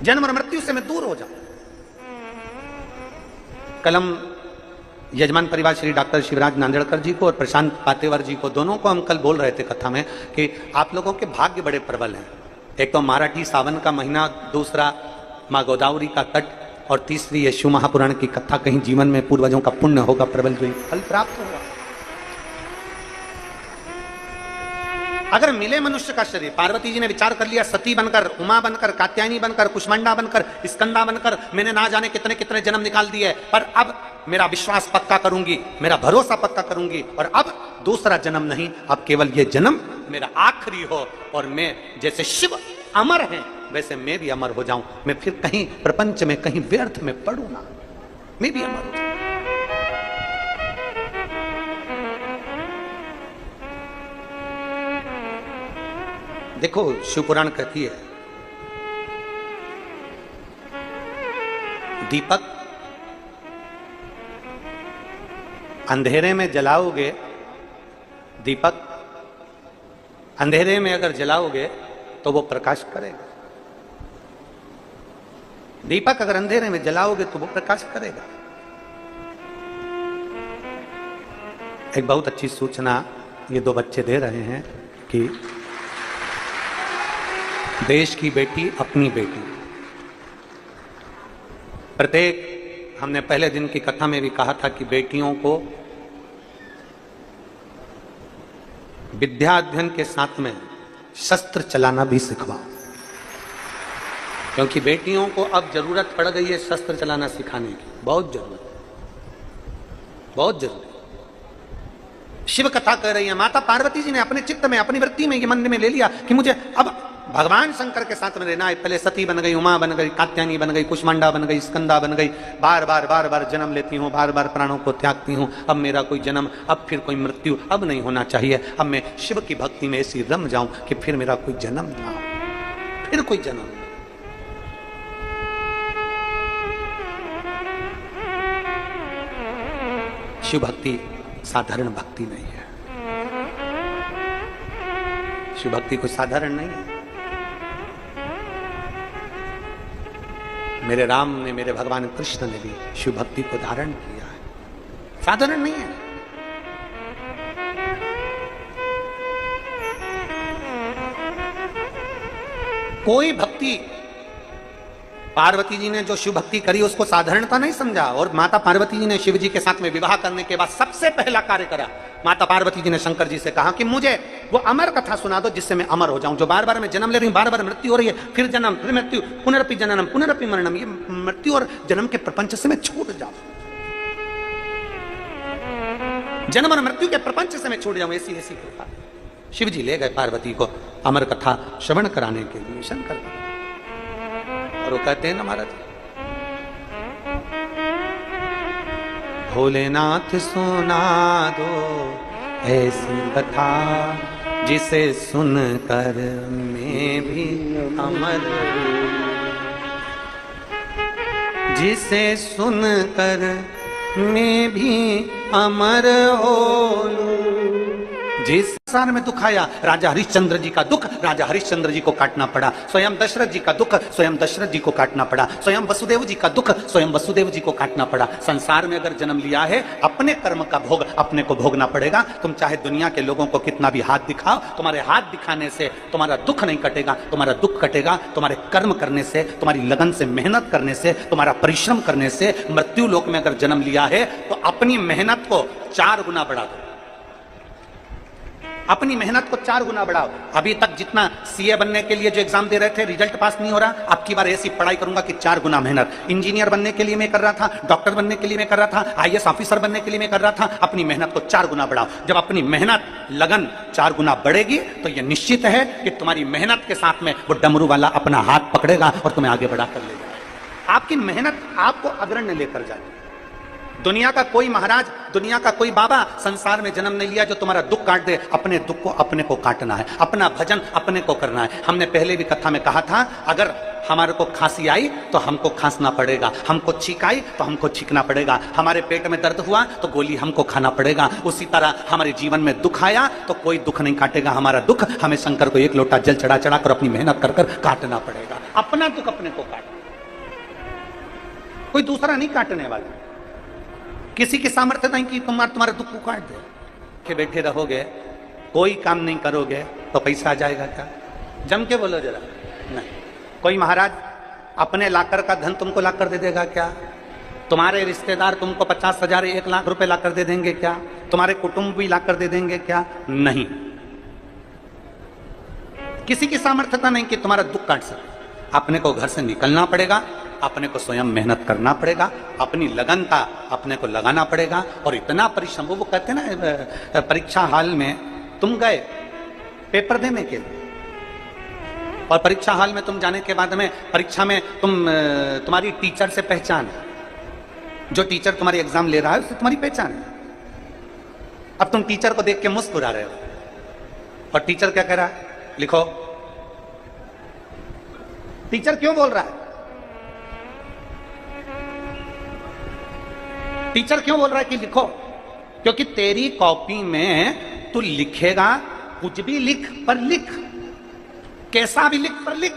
जन्म और मृत्यु से मैं दूर हो जाऊं। कलम यजमान परिवार श्री डॉक्टर शिवराज नांदेड़कर जी को और प्रशांत पातेवर जी को, दोनों को हम कल बोल रहे थे कथा में कि आप लोगों के भाग्य बड़े प्रबल हैं। एक तो मराठी सावन का महीना, दूसरा माँ गोदावरी का तट, और तीसरी यशु महापुराण की कथा। कहीं जीवन में पूर्वजों का पुण्य होगा प्रबल, जो फल प्राप्त होगा। अगर मिले मनुष्य का शरीर, पार्वती जी ने विचार कर लिया, सती बनकर, उमा बनकर, कात्यायनी बनकर, कुष्मांडा बनकर, स्कंदा बनकर मैंने ना जाने कितने कितने जन्म निकाल दिए, पर अब मेरा विश्वास पक्का करूंगी, मेरा भरोसा पक्का करूंगी, और अब दूसरा जन्म नहीं, अब केवल ये जन्म मेरा आखिरी हो, और मैं जैसे शिव अमर हैं वैसे मैं भी अमर हो जाऊं। मैं फिर कहीं प्रपंच में, कहीं व्यर्थ में पड़ू ना, मैं भी अमर हो जाऊं। देखो शिवपुराण कहती है, दीपक अंधेरे में जलाओगे, दीपक अंधेरे में अगर जलाओगे तो वो प्रकाश करेगा। दीपक अगर अंधेरे में जलाओगे तो वो प्रकाश करेगा। एक बहुत अच्छी सूचना ये दो बच्चे दे रहे हैं कि देश की बेटी अपनी बेटी, प्रत्येक, हमने पहले दिन की कथा में भी कहा था कि बेटियों को विद्या अध्ययन के साथ में शस्त्र चलाना भी सिखवाओ, क्योंकि बेटियों को अब जरूरत पड़ गई है शस्त्र चलाना सिखाने की, बहुत जरूरत, बहुत जरूरत। शिव कथा कह रही है, माता पार्वती जी ने अपने चित्त में, अपनी वृत्ति में, ये मन में ले लिया कि मुझे अब भगवान शंकर के साथ में रहना है। पहले सती बन गई, उमा बन गई, कात्यायनी बन गई, कुष्मांडा बन गई, स्कंदा बन गई, बार बार जन्म लेती हूँ, बार बार प्राणों को त्यागती हूँ। अब मेरा कोई जन्म, अब फिर कोई मृत्यु अब नहीं होना चाहिए। अब मैं शिव की भक्ति में ऐसी रम जाऊं कि फिर मेरा कोई जन्म ना हो, फिर कोई जन्म। शिव भक्ति साधारण भक्ति नहीं है, शिव भक्ति कोई साधारण नहीं है। मेरे राम ने, मेरे भगवान कृष्ण ने भी शिव भक्ति को धारण किया है, साधारण नहीं है। कोई भक्ति, पार्वती जी ने जो शिव भक्ति करी उसको साधारणता नहीं समझा, और माता पार्वती जी ने शिव जी के साथ में विवाह करने के बाद सबसे पहला कार्य करा, माता पार्वती जी ने शंकर जी से कहा कि मुझे वो अमर कथा सुना दो जिससे मैं अमर हो जाऊं। जो बार बार मैं जन्म ले रही हूं, बार बार मृत्यु हो रही है, फिर जन्म, फिर मृत्यु, पुनरपि जननम पुनरपि मरणम, ये मृत्यु और जन्म के प्रपंच से मैं छूट जाऊं, जन्म और मृत्यु के प्रपंच से मैं छूट जाऊं, ऐसी ऐसी कृपा। शिव जी ले गए पार्वती को अमर कथा श्रवण कराने के लिए शंकर, और वो कहते हैं ना महाराज, भोलेनाथ सुना दो ऐसी कथा जिसे सुनकर मैं भी अमर, जिसे सुनकर मैं भी अमर हो। जिस संसार में दुख आया, राजा हरिश्चंद्र जी का दुख राजा हरिश्चंद्र जी को काटना पड़ा, स्वयं दशरथ जी का दुख स्वयं दशरथ जी को काटना पड़ा, स्वयं वसुदेव जी का दुख स्वयं वसुदेव जी को काटना पड़ा। संसार में अगर जन्म लिया है, अपने कर्म का भोग अपने को भोगना पड़ेगा। तुम चाहे दुनिया के लोगों को कितना भी हाथ दिखाओ, तुम्हारे हाथ दिखाने से तुम्हारा दुख नहीं कटेगा, तुम्हारा दुख कटेगा तुम्हारे कर्म करने से, तुम्हारी लगन से, मेहनत करने से, तुम्हारा परिश्रम करने से। मृत्यु लोक में अगर जन्म लिया है तो अपनी मेहनत को 4 गुना बढ़ा दो, अपनी मेहनत को 4 गुना बढ़ाओ। अभी तक जितना सीए बनने के लिए जो एग्जाम दे रहे थे, रिजल्ट पास नहीं हो रहा, अब की बार ऐसी पढ़ाई करूंगा कि 4 गुना मेहनत। इंजीनियर बनने के लिए मैं कर रहा था, डॉक्टर बनने के लिए मैं कर रहा था, आईएएस ऑफिसर बनने के लिए मैं कर रहा था, अपनी मेहनत को 4 गुना बढ़ाओ। जब अपनी मेहनत, लगन 4 गुना बढ़ेगी तो यह निश्चित है कि तुम्हारी मेहनत के साथ में वो डमरू वाला अपना हाथ पकड़ेगा और तुम्हें आगे बढ़ा कर ले जाएगा। आपकी मेहनत आपको अग्रण्य लेकर जाएगी। दुनिया का कोई महाराज, दुनिया का कोई बाबा संसार में जन्म नहीं लिया जो तुम्हारा दुख काट दे। अपने दुख को अपने को काटना है, अपना भजन अपने को करना है। हमने पहले भी कथा में कहा था, अगर हमारे को खांसी आई तो हमको खांसना पड़ेगा, हमको छींक आई तो हमको छींकना पड़ेगा, हमारे पेट में दर्द हुआ तो गोली हमको खाना पड़ेगा। उसी तरह हमारे जीवन में दुख आया तो कोई दुख नहीं काटेगा हमारा दुख, हमें शंकर को एक लोटा जल चढ़ा चढ़ा कर अपनी मेहनत कर कर काटना पड़ेगा। अपना दुख अपने को काटना, कोई दूसरा नहीं काटने वाला। किसी की सामर्थ्य नहीं कि तुम्हारे दुख को काट दे। के बैठे रहोगे, कोई काम नहीं करोगे तो पैसा आ जाएगा क्या? जम के बोलो जरा। नहीं, कोई महाराज अपने लाकर का धन तुमको लाकर दे देगा क्या? तुम्हारे रिश्तेदार तुमको 50,000 1 लाख रुपए लाकर दे देंगे क्या? तुम्हारे कुटुंब भी लाकर दे देंगे क्या? नहीं। किसी की सामर्थ्यता नहीं कि तुम्हारा दुख काट सके। अपने को घर से निकलना पड़ेगा, अपने को स्वयं मेहनत करना पड़ेगा, अपनी लगनता अपने को लगाना पड़ेगा। और इतना परिश्रम, वो कहते हैं ना, परीक्षा हॉल में तुम गए पेपर देने के लिए, और परीक्षा हॉल में तुम जाने के बाद में परीक्षा में तुम्हारी टीचर से पहचान, जो टीचर तुम्हारी एग्जाम ले रहा है उससे तुम्हारी पहचान है। अब तुम टीचर को देख के मुस्कुरा रहे हो, और टीचर क्या कह रहा है? लिखो। टीचर क्यों बोल रहा है? टीचर क्यों बोल रहा है कि लिखो? क्योंकि तेरी कॉपी में तू लिखेगा, कुछ भी लिख, पर लिख, कैसा भी लिख, पर लिख।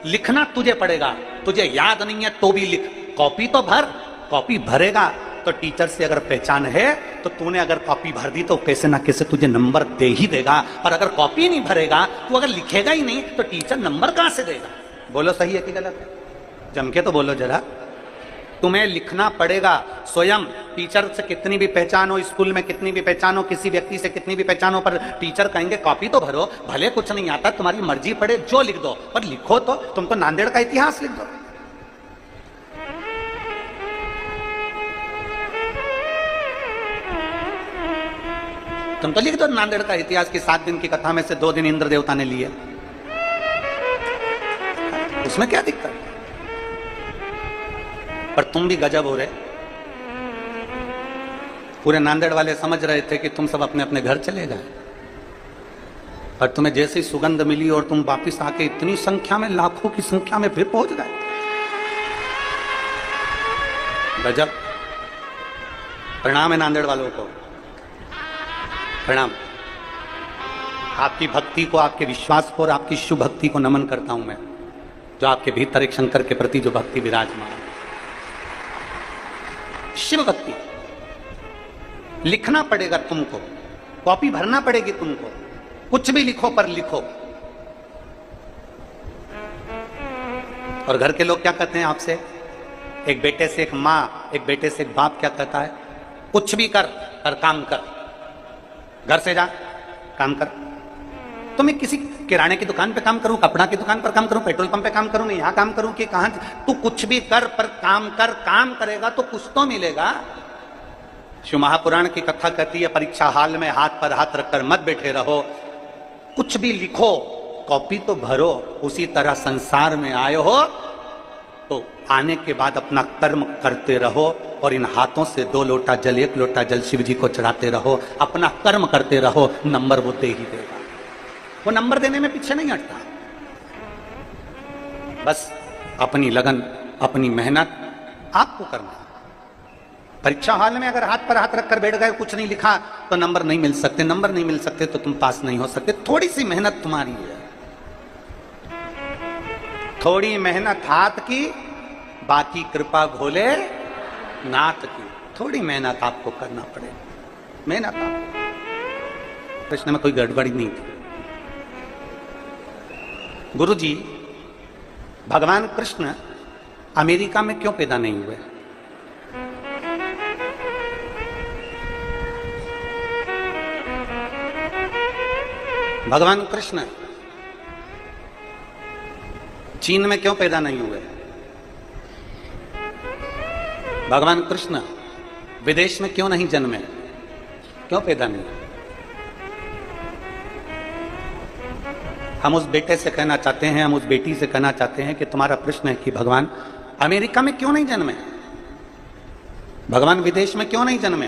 लिखना तुझे पड़ेगा, तुझे याद नहीं है तो भी लिख। कॉपी तो भर, कॉपी भरेगा तो टीचर से अगर पहचान है तो तूने अगर कॉपी भर दी तो कैसे ना कैसे तुझे नंबर दे ही देगा। और अगर कॉपी नहीं भरेगा, तू अगर लिखेगा ही नहीं तो टीचर नंबर कहां से देगा? बोलो सही है कि गलत है? जम के तो बोलो जरा। तुम्हें लिखना पड़ेगा स्वयं। टीचर से कितनी भी पहचान हो, स्कूल में कितनी भी पहचान हो, किसी व्यक्ति से कितनी भी पहचान हो, पर टीचर कहेंगे कॉपी तो भरो, भले कुछ नहीं आता, तुम्हारी मर्जी पड़े जो लिख दो, पर लिखो तो। तुम तो नांदेड़ का इतिहास लिख दो। तुम तो लिख दो नांदेड़ का इतिहास की 7 दिन की कथा में से 2 दिन इंद्र देवता ने लिए, उसमें क्या दिक्कत है? पर तुम भी गजब हो रहे। पूरे नांदेड़ वाले समझ रहे थे कि तुम सब अपने अपने घर चले गए, पर तुम्हें जैसे ही सुगंध मिली और तुम वापिस आके इतनी संख्या में, लाखों की संख्या में फिर पहुंच गए। गजब। प्रणाम है नांदेड़ वालों को, प्रणाम। आपकी भक्ति को, आपके विश्वास को और आपकी शुभ भक्ति को नमन करता हूं मैं, जो आपके भीतर एक शंकर के प्रति जो भक्ति विराजमान। शिव भक्ति। लिखना पड़ेगा तुमको, कॉपी भरना पड़ेगी तुमको, कुछ भी लिखो पर लिखो। और घर के लोग क्या कहते हैं आपसे? एक बेटे से एक मां, एक बेटे से एक बाप क्या कहता है? कुछ भी कर, पर काम कर। घर से जा, काम कर। तो मैं किसी किराने की दुकान पे काम करूं, कपड़ा की दुकान पर काम करूं, पेट्रोल पंप पे काम करूं, मैं यहां काम करूं कि कहां? तू कुछ भी कर पर काम कर। काम करेगा तो कुछ तो मिलेगा। शिव महापुराण की कथा कहती है, परीक्षा हाल में हाथ पर हाथ रखकर मत बैठे रहो, कुछ भी लिखो, कॉपी तो भरो। उसी तरह संसार में आए हो तो आने के बाद अपना कर्म करते रहो, और इन हाथों से 2 लोटा जल, 1 लोटा जल शिव जी को चढ़ाते रहो, अपना कर्म करते रहो, नंबर वो दे ही देगा। वो नंबर देने में पीछे नहीं हटता। बस अपनी लगन, अपनी मेहनत आपको करना। परीक्षा हॉल में अगर हाथ पर हाथ रखकर बैठ गए, कुछ नहीं लिखा, तो नंबर नहीं मिल सकते। नंबर नहीं मिल सकते तो तुम पास नहीं हो सकते। थोड़ी सी मेहनत तुम्हारी है, थोड़ी मेहनत हाथ की, बाकी कृपा भोले नाथ की। थोड़ी मेहनत आपको करना पड़ेगा। मेहनत आपको। कृष्ण में कोई गड़बड़ी नहीं थी। गुरु जी, भगवान कृष्ण अमेरिका में क्यों पैदा नहीं हुए? भगवान कृष्ण चीन में क्यों पैदा नहीं हुए? भगवान कृष्ण विदेश में क्यों नहीं जन्मे? क्यों पैदा नहीं? हम उस बेटे से कहना चाहते हैं, हम उस बेटी से कहना चाहते हैं कि तुम्हारा प्रश्न है कि भगवान अमेरिका में क्यों नहीं जन्मे, भगवान विदेश में क्यों नहीं जन्मे?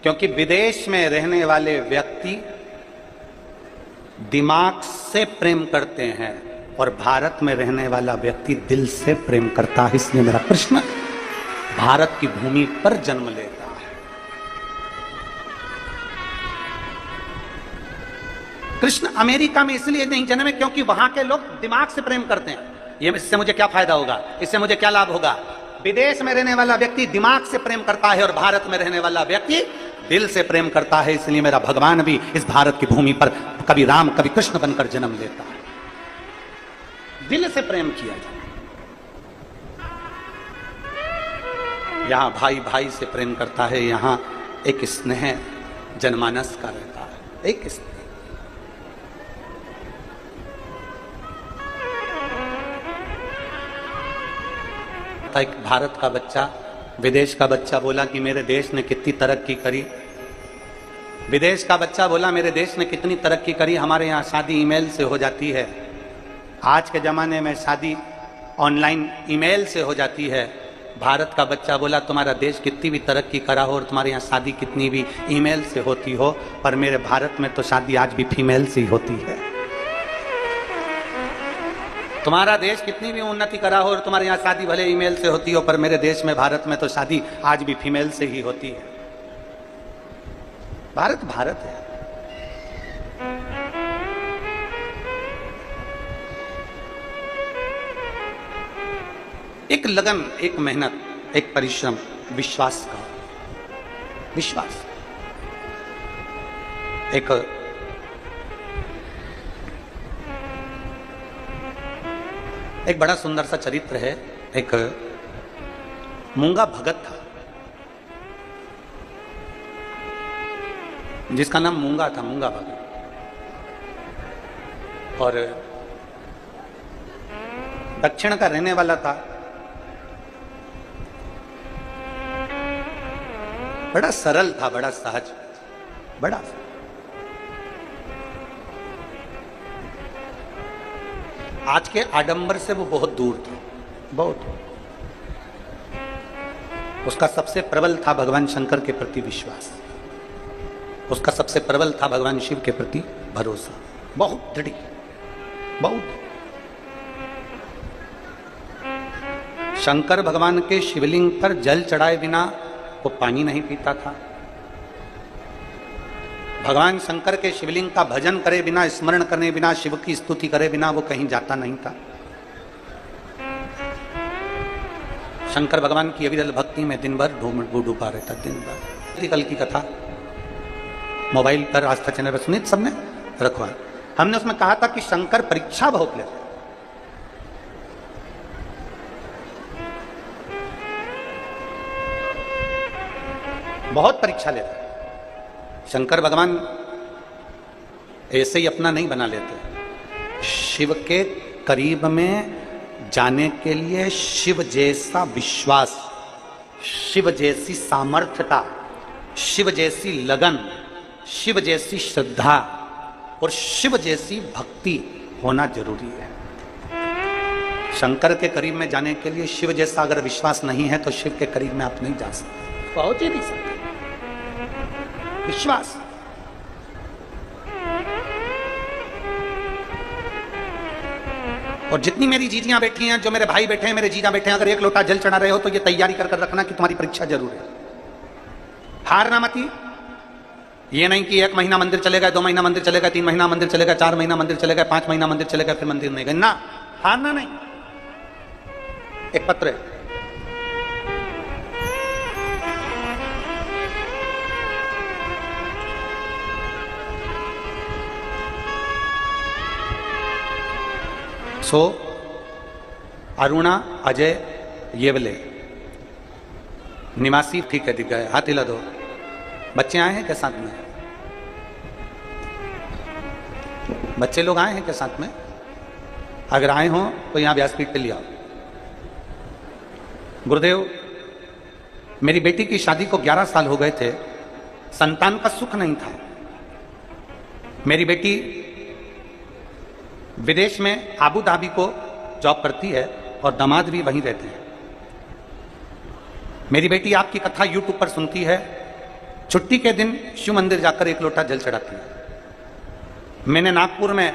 क्योंकि विदेश में रहने वाले व्यक्ति दिमाग से प्रेम करते हैं, और भारत में रहने वाला व्यक्ति दिल से प्रेम करता है, इसलिए मेरा कृष्ण भारत की भूमि पर जन्म लेता है। कृष्ण अमेरिका में इसलिए नहीं जन्मे क्योंकि वहां के लोग दिमाग से प्रेम करते हैं। ये इससे मुझे क्या फायदा होगा, इससे मुझे क्या लाभ होगा। विदेश में रहने वाला व्यक्ति दिमाग से प्रेम करता है और भारत में रहने वाला व्यक्ति दिल से प्रेम करता है, इसलिए मेरा भगवान भी इस भारत की भूमि पर कभी राम कभी कृष्ण बनकर जन्म लेता है। दिल से प्रेम किया जाए। यहां भाई भाई से प्रेम करता है, यहां एक स्नेह जनमानस का रहता है, एक स्नेह। एक भारत का बच्चा विदेश का बच्चा बोला कि मेरे देश ने कितनी तरक्की करी। विदेश का बच्चा बोला मेरे देश ने कितनी तरक्की करी, हमारे यहाँ शादी ईमेल से हो जाती है। आज के ज़माने में शादी ऑनलाइन ईमेल से हो जाती है। भारत का बच्चा बोला तुम्हारा देश कितनी भी तरक्की करा हो और तुम्हारे यहाँ शादी कितनी भी ईमेल से होती हो, पर मेरे भारत में तो शादी आज भी फीमेल से ही होती है। तुम्हारा देश कितनी भी उन्नति करा हो और तुम्हारे यहाँ शादी भले ईमेल से होती हो, पर मेरे देश में भारत में तो शादी आज भी फीमेल से ही होती है। भारत भारत है। एक लगन, एक मेहनत, एक परिश्रम, विश्वास का विश्वास। एक बड़ा सुंदर सा चरित्र है। एक मूंगा भगत था जिसका नाम मूंगा था, मूंगा भगत। और दक्षिण का रहने वाला था। बड़ा सरल था, बड़ा सहज, बड़ा आज के आडंबर से वो बहुत दूर था, बहुत। उसका सबसे प्रबल था भगवान शंकर के प्रति विश्वास, उसका सबसे प्रबल था भगवान शिव के प्रति भरोसा, बहुत दृढ़, बहुत। शंकर भगवान के शिवलिंग पर जल चढ़ाए बिना वो पानी नहीं पीता था। भगवान शंकर के शिवलिंग का भजन करे बिना, स्मरण करने बिना, शिव की स्तुति करे बिना वो कहीं जाता नहीं था। शंकर भगवान की अविरल भक्ति में दिन भर डूबा रहता, दिन भर। कल की कथा मोबाइल पर आस्था चैनल पर सुनी, सबने रखवा। हमने उसमें कहा था कि शंकर परीक्षा बहुत लेते, बहुत परीक्षा लेते। शंकर भगवान ऐसे ही अपना नहीं बना लेते। शिव के करीब में जाने के लिए शिव जैसा विश्वास, शिव जैसी सामर्थ्यता, शिव जैसी लगन, शिव जैसी श्रद्धा और शिव जैसी भक्ति होना जरूरी है। शंकर के करीब में जाने के लिए शिव जैसा अगर विश्वास नहीं है तो शिव के करीब में आप नहीं जा सकते, पहुंच ही नहीं सकते। विश्वास। और जितनी मेरी जीजियां बैठी हैं, जो मेरे भाई बैठे हैं, मेरे जीजा बैठे हैं, अगर एक लोटा जल चढ़ा रहे हो तो ये तैयारी कर कर रखना कि तुम्हारी परीक्षा जरूर है। हारना मत। ये नहीं कि 1 महीना मंदिर चलेगा, 2 महीना मंदिर चलेगा, 3 महीना मंदिर चलेगा, 4 महीना मंदिर चलेगा, 5 महीना मंदिर चलेगा, फिर मंदिर नहीं गए ना। हारना नहीं। एक पत्र है, सो अरुणा अजय येवले निवासी, ठीक है, दिख गए, हाथ हिला दो। बच्चे आए हैं क्या साथ में? बच्चे लोग आए हैं क्या साथ में? अगर आए हों तो यहां व्यासपीठ पे ले आओ। गुरुदेव, मेरी बेटी की शादी को 11 साल हो गए थे, संतान का सुख नहीं था। मेरी बेटी विदेश में आबू धाबी को जॉब करती है और दामाद भी वहीं रहते हैं। मेरी बेटी आपकी कथा यूट्यूब पर सुनती है, छुट्टी के दिन शिव मंदिर जाकर 1 लोटा जल चढ़ाती है। मैंने नागपुर में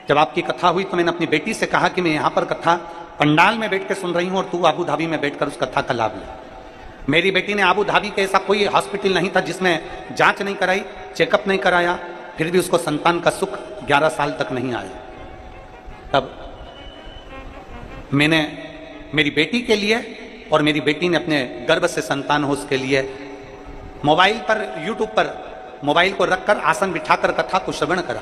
जब आपकी कथा हुई तो मैंने अपनी बेटी से कहा कि मैं यहां पर कथा पंडाल में बैठ के सुन रही हूं और तू अबू धाबी में बैठकर उस कथा का लाभ ले। मेरी बेटी ने अबू धाबी के ऐसा कोई हॉस्पिटल नहीं था जिसमें जांच नहीं कराई, चेकअप नहीं कराया, फिर भी उसको संतान का सुख 11 साल तक नहीं आया। तब मैंने मेरी बेटी के लिए और मेरी बेटी ने अपने गर्भ से संतान हो उसके लिए मोबाइल पर, यूट्यूब पर मोबाइल को रखकर आसन बिठाकर कथा को श्रवण करा।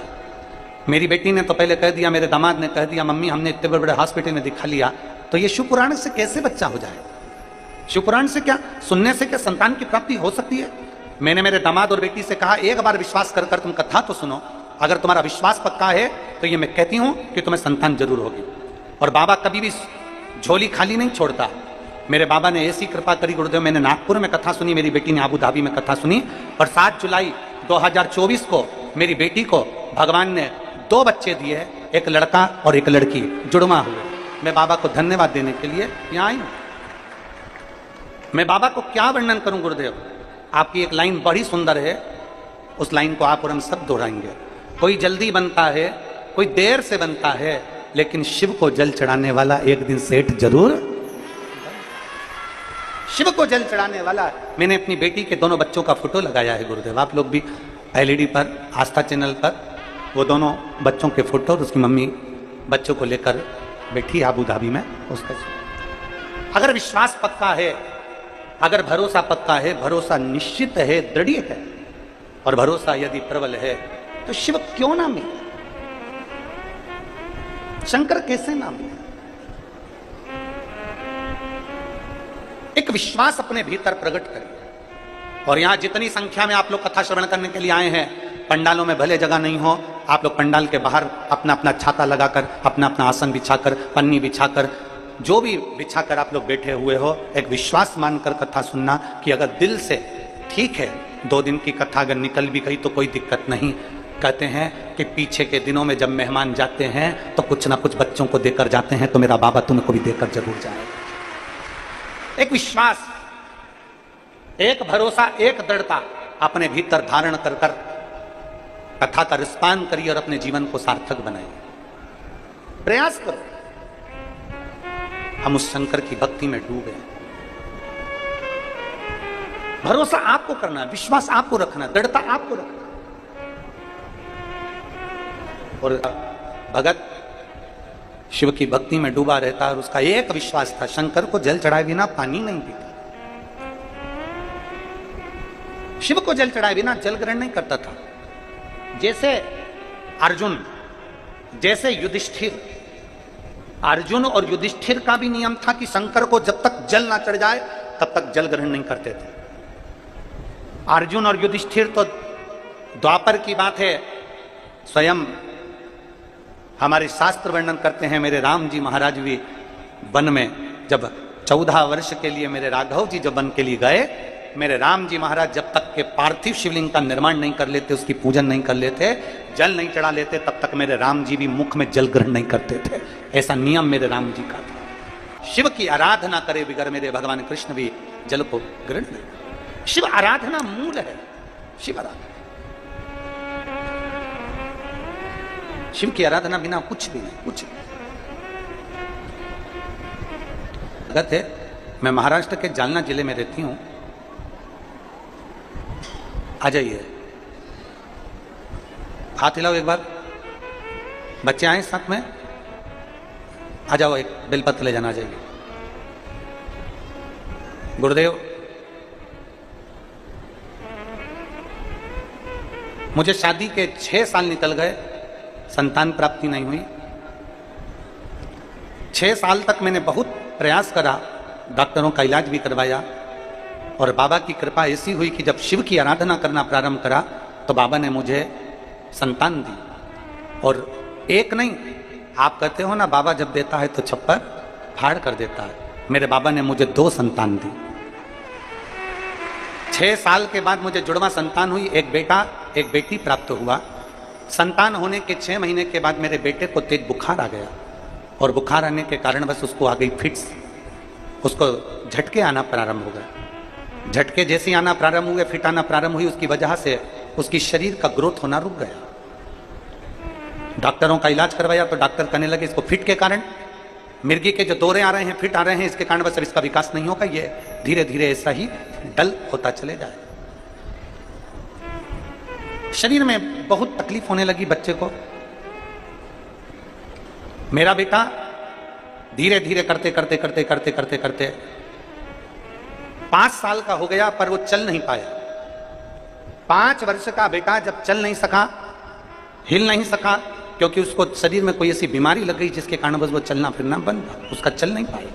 मेरी बेटी ने तो पहले कह दिया, मेरे दामाद ने कह दिया, मम्मी हमने इतने बड़े हॉस्पिटल में दिखा लिया तो ये शिव पुराण से कैसे बच्चा हो जाए? शिव पुराण से क्या, सुनने से क्या संतान की प्राप्ति हो सकती है? मैंने मेरे दामाद और बेटी से कहा एक बार विश्वास कर तुम कथा तो सुनो, अगर तुम्हारा विश्वास पक्का है तो ये मैं कहती हूं कि तुम्हें संतान जरूर होगी। और बाबा कभी भी झोली खाली नहीं छोड़ता। मेरे बाबा ने ऐसी कृपा करी गुरुदेव, मैंने नागपुर में कथा सुनी, मेरी बेटी ने अबू धाबी में कथा सुनी और 7 जुलाई 2024 को मेरी बेटी को भगवान ने 2 बच्चे दिए, एक लड़का और एक लड़की जुड़वा हुए। मैं बाबा को धन्यवाद देने के लिए यहाँ आई हूं। मैं बाबा को क्या वर्णन करूं गुरुदेव? आपकी एक लाइन बड़ी सुंदर है, उस लाइन को आप और हम सब दोहराएंगे। कोई जल्दी बनता है, कोई देर से बनता है, लेकिन शिव को जल चढ़ाने वाला एक दिन सेठ जरूर। शिव को जल चढ़ाने वाला। मैंने अपनी बेटी के दोनों बच्चों का फोटो लगाया है गुरुदेव, आप लोग भी एलईडी पर, आस्था चैनल पर वो दोनों बच्चों के फोटो और उसकी मम्मी बच्चों को लेकर बैठी अबू धाबी में। उसका अगर विश्वास पक्का है, अगर भरोसा पक्का है, भरोसा निश्चित है, दृढ़ है, और भरोसा यदि प्रबल है तो शिव क्यों ना मिले, शंकर कैसे ना मिले? एक विश्वास अपने भीतर प्रकट करिए। और यहां जितनी संख्या में आप लोग कथा श्रवण करने के लिए आए हैं, पंडालों में भले जगह नहीं हो, आप लोग पंडाल के बाहर अपना अपना छाता लगाकर, अपना अपना आसन बिछाकर, पन्नी बिछाकर, जो भी बिछाकर आप लोग बैठे हुए हो, एक विश्वास मानकर कथा सुनना कि अगर दिल से ठीक है, 2 दिन की कथा अगर निकल भी गई तो कोई दिक्कत नहीं। कहते हैं कि पीछे के दिनों में जब मेहमान जाते हैं तो कुछ ना कुछ बच्चों को देकर जाते हैं, तो मेरा बाबा तुमको भी देकर जरूर जाए। एक विश्वास, एक भरोसा, एक दृढ़ता अपने भीतर धारण कर कर कथा का रिस्पान करिए और अपने जीवन को सार्थक बनाइए। प्रयास करो। हम उस शंकर की भक्ति में डूबे। भरोसा आपको करना, विश्वास आपको रखना, दृढ़ता आपको रखना। और भगत शिव की भक्ति में डूबा रहता और उसका एक विश्वास था, शंकर को जल चढ़ाए बिना पानी नहीं पीता, शिव को जल चढ़ाए बिना जल ग्रहण नहीं करता था। जैसे अर्जुन, जैसे युधिष्ठिर, अर्जुन और युधिष्ठिर का भी नियम था कि शंकर को जब तक जल ना चढ़ जाए तब तक जल ग्रहण नहीं करते थे। अर्जुन और युधिष्ठिर तो द्वापर की बात है, स्वयं हमारे शास्त्र वर्णन करते हैं, मेरे राम जी महाराज भी वन में जब 14 वर्ष के लिए मेरे राघव जी जब वन के लिए गए, मेरे राम जी महाराज जब तक के पार्थिव शिवलिंग का निर्माण नहीं कर लेते, उसकी पूजन नहीं कर लेते, जल नहीं चढ़ा लेते, तब तक मेरे राम जी भी मुख में जल ग्रहण नहीं करते थे। ऐसा नियम मेरे राम जी का था। शिव की आराधना करे बिगर मेरे भगवान कृष्ण भी जल को ग्रहण नहीं। शिव आराधना मूल है, शिव आराधना, शिव की आराधना बिना कुछ भी नहीं, कुछ नहीं। गत है, मैं महाराष्ट्र के जालना जिले में रहती हूं। आ जाइए, हाथ हिलाओ एक बार, बच्चे आए साथ में, आ जाओ, एक बेलपत्र ले जाना। आ जाइए। गुरुदेव, मुझे शादी के 6 साल निकल गए, संतान प्राप्ति नहीं हुई। 6 साल तक मैंने बहुत प्रयास करा, डॉक्टरों का इलाज भी करवाया, और बाबा की कृपा ऐसी हुई कि जब शिव की आराधना करना प्रारंभ करा तो बाबा ने मुझे संतान दी। और एक नहीं, आप कहते हो ना बाबा जब देता है तो छप्पर फाड़ कर देता है, मेरे बाबा ने मुझे 2 संतान दी। 6 साल के बाद मुझे जुड़वा संतान हुई, एक बेटा एक बेटी प्राप्त हुआ। संतान होने के 6 महीने के बाद मेरे बेटे को तेज बुखार आ गया, और बुखार आने के कारण बस उसको आ गई फिट्स, उसको झटके आना प्रारंभ हो गए। झटके जैसे आना प्रारंभ हुए, फिट आना प्रारंभ हुई, उसकी वजह से उसकी शरीर का ग्रोथ होना रुक गया। डॉक्टरों का इलाज करवाया तो डॉक्टर कहने लगे इसको फिट के कारण, मिर्गी के जो दौरे आ रहे हैं, फिट आ रहे हैं, इसके कारण बस अब इसका विकास नहीं होगा, ये धीरे धीरे ऐसा ही डल होता चले जाए। शरीर में बहुत तकलीफ होने लगी बच्चे को। मेरा बेटा धीरे धीरे करते करते करते करते करते करते 5 साल का हो गया, पर वो चल नहीं पाया। 5 वर्ष का बेटा जब चल नहीं सका, हिल नहीं सका, क्योंकि उसको शरीर में कोई ऐसी बीमारी लग गई जिसके कारण बस वो चलना फिरना बंद, उसका चल नहीं पाया।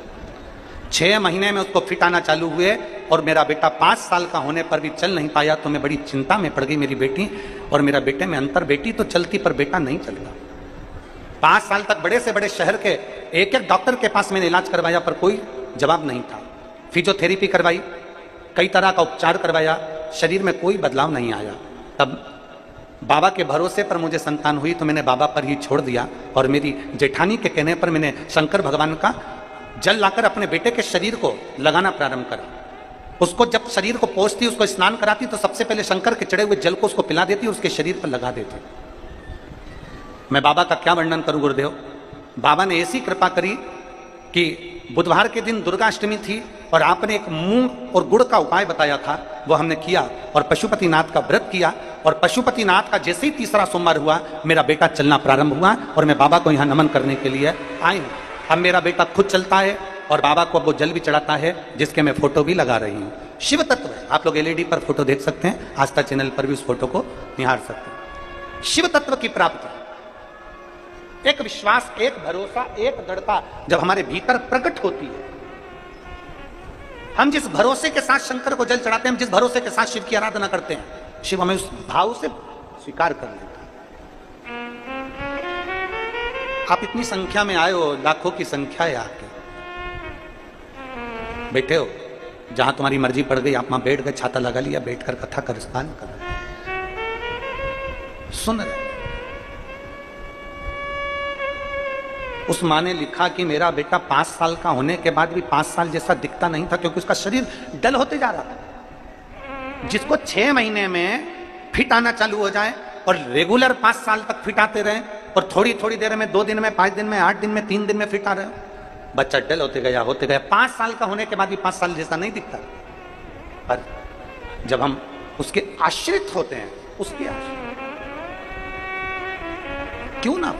6 महीने में उसको फिट आना चालू हुए और मेरा बेटा 5 साल का होने पर भी चल नहीं पाया। तो मैं बड़ी चिंता में पड़ गई। मेरी बेटी और मेरा बेटे में अंतर, बेटी तो चलती पर बेटा नहीं चलता। 5 साल तक बड़े से बड़े शहर के एक एक डॉक्टर के पास मैंने इलाज करवाया पर कोई जवाब नहीं था। फिजियोथेरेपी करवाई, कई तरह का उपचार करवाया, शरीर में कोई बदलाव नहीं आया। तब बाबा के भरोसे पर मुझे संतान हुई तो मैंने बाबा पर ही छोड़ दिया और मेरी जेठानी के कहने पर मैंने शंकर भगवान का जल लाकर अपने बेटे के शरीर को लगाना प्रारंभ करा। उसको जब शरीर को पोंछती, उसको स्नान कराती तो सबसे पहले शंकर के चढ़े हुए जल को उसको पिला देती, उसके शरीर पर लगा देती। मैं बाबा का क्या वर्णन करूं गुरुदेव। बाबा ने ऐसी कृपा करी कि बुधवार के दिन दुर्गाष्टमी थी और आपने एक मूंग और गुड़ का उपाय बताया था, वो हमने किया और पशुपतिनाथ का व्रत किया। और पशुपतिनाथ का जैसे ही तीसरा सोमवार हुआ मेरा बेटा चलना प्रारंभ हुआ और मैं बाबा को यहाँ नमन करने के लिए आई हूँ। अब मेरा बेटा खुद चलता है और बाबा को वो जल भी चढ़ाता है, जिसके मैं फोटो भी लगा रही हूँ। शिव तत्व है, आप लोग LED पर फोटो देख सकते हैं, आस्था चैनल पर भी उस फोटो को निहार सकते हैं। शिव तत्व की प्राप्ति, एक विश्वास, एक भरोसा, एक दृढ़ता जब हमारे भीतर प्रकट होती है, हम जिस भरोसे के साथ शंकर को जल चढ़ाते हैं, हम जिस भरोसे के साथ शिव की आराधना करते हैं, शिव हमें उस भाव से स्वीकार कर लेता है। आप इतनी संख्या में आए हो, लाखों की संख्या है आपकी, बैठे हो, जहां तुम्हारी मर्जी पड़ गई आप वहां बैठ गए, छाता लगा लिया, बैठकर कथा कर सुन रहे। उस माँ ने लिखा कि मेरा बेटा 5 साल का होने के बाद भी 5 साल जैसा दिखता नहीं था, क्योंकि उसका शरीर डल होते जा रहा था। जिसको 6 महीने में फिट आना चालू हो जाए और रेगुलर 5 साल तक फिट आते रहे और थोड़ी थोड़ी देर में 2 दिन में, 5 दिन में, 8 दिन में, 3 दिन में फिट आ रहे, बच्चा डल होते गया होते गया। 5 साल का होने के बाद भी 5 साल जैसा नहीं दिखता, पर जब हम उसके आश्रित होते हैं, उसके आश्रित क्यों ना,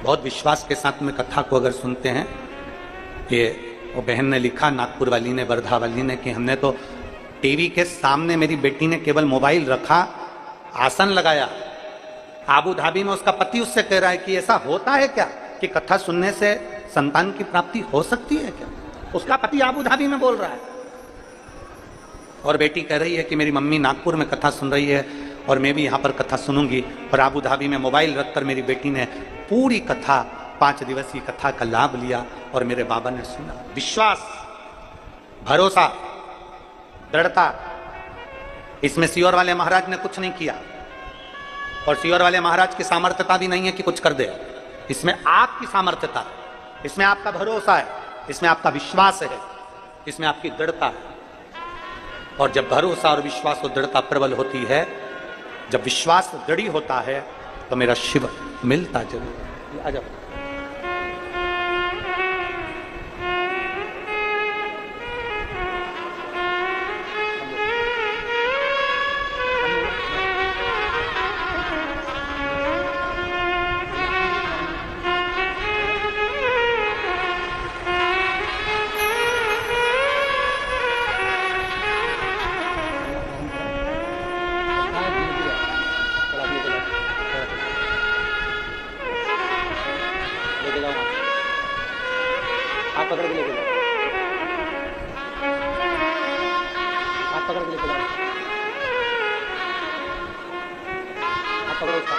बहुत विश्वास के साथ में कथा को अगर सुनते हैं। ये वो बहन ने लिखा, नागपुर वाली ने, वर्धा वाली ने, कि हमने तो टीवी के सामने मेरी बेटी ने केवल मोबाइल रखा, आसन लगाया, आबू धाबी में उसका पति उससे कह रहा है कि ऐसा होता है क्या कि कथा सुनने से संतान की प्राप्ति हो सकती है क्या। उसका पति आबू धाबी में बोल रहा है और बेटी कह रही है कि मेरी मम्मी नागपुर में कथा सुन रही है और मैं भी यहाँ पर कथा सुनूंगी। और आबू धाबी में मोबाइल रखकर मेरी बेटी ने पूरी कथा, 5 दिवसीय कथा का लाभ लिया और मेरे बाबा ने सुना। विश्वास, भरोसा, दृढ़ता, इसमें सियोर वाले महाराज ने कुछ नहीं किया और सियोर वाले महाराज की सामर्थ्यता भी नहीं है कि कुछ कर दे। इसमें आपकी सामर्थ्यता है, इसमें आपका भरोसा है, इसमें आपका विश्वास है, इसमें आपकी दृढ़ता है। और जब भरोसा और विश्वास और दृढ़ता प्रबल होती है, जब विश्वास दृढ़ होता है, तो मेरा शिव मिलता जरूर। आ जाओ। हाथ पकड़ के लेके जाओ, हाथ पकड़ के लेके जाओ, हाथ पकड़ो उसका।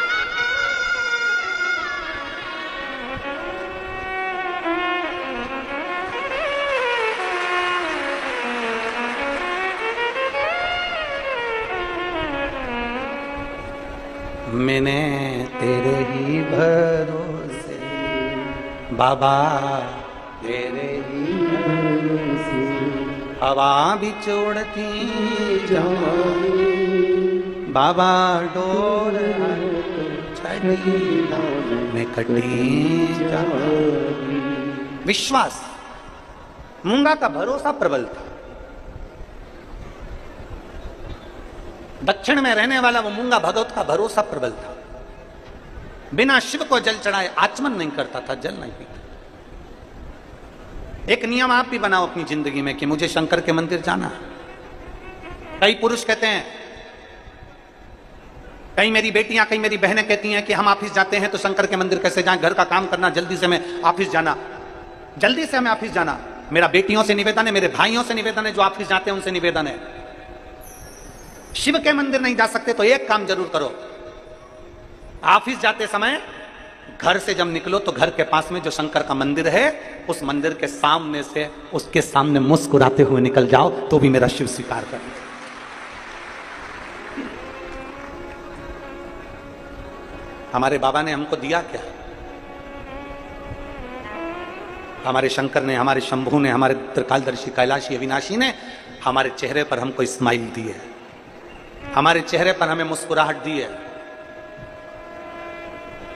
मैंने तेरे ही भरोसे बाबा, तेरे ही भरोसे हवा भी छोड़ती जाऊं, बाबा डोर में कटी जा। विश्वास, मूंगा का भरोसा प्रबल था। दक्षिण में रहने वाला वो मूंगा भगवत का भरोसा प्रबल था। बिना शिव को जल चढ़ाए आचमन नहीं करता था, जल नहीं पीता। एक नियम आप भी बनाओ अपनी जिंदगी में कि मुझे शंकर के मंदिर जाना है। कई पुरुष कहते हैं, कई मेरी बेटियां, कई मेरी बहनें कहती हैं कि हम ऑफिस जाते हैं तो शंकर के मंदिर कैसे जाएं, घर का काम करना, जल्दी से हमें ऑफिस जाना, जल्दी से हमें ऑफिस जाना। मेरा बेटियों से निवेदन है, मेरे भाइयों से निवेदन है, जो ऑफिस जाते हैं उनसे निवेदन है, शिव के मंदिर नहीं जा सकते तो एक काम जरूर करो, ऑफिस जाते समय घर से जब निकलो तो घर के पास में जो शंकर का मंदिर है उस मंदिर के सामने से उसके सामने मुस्कुराते हुए निकल जाओ तो भी मेरा शिव स्वीकार कर। हमारे बाबा ने हमको दिया क्या? हमारे शंकर ने, हमारे शंभू ने, हमारे त्रिकालदर्शी कैलाशी अविनाशी ने हमारे चेहरे पर हमको स्माइल दी है, हमारे चेहरे पर हमें मुस्कुराहट दी है।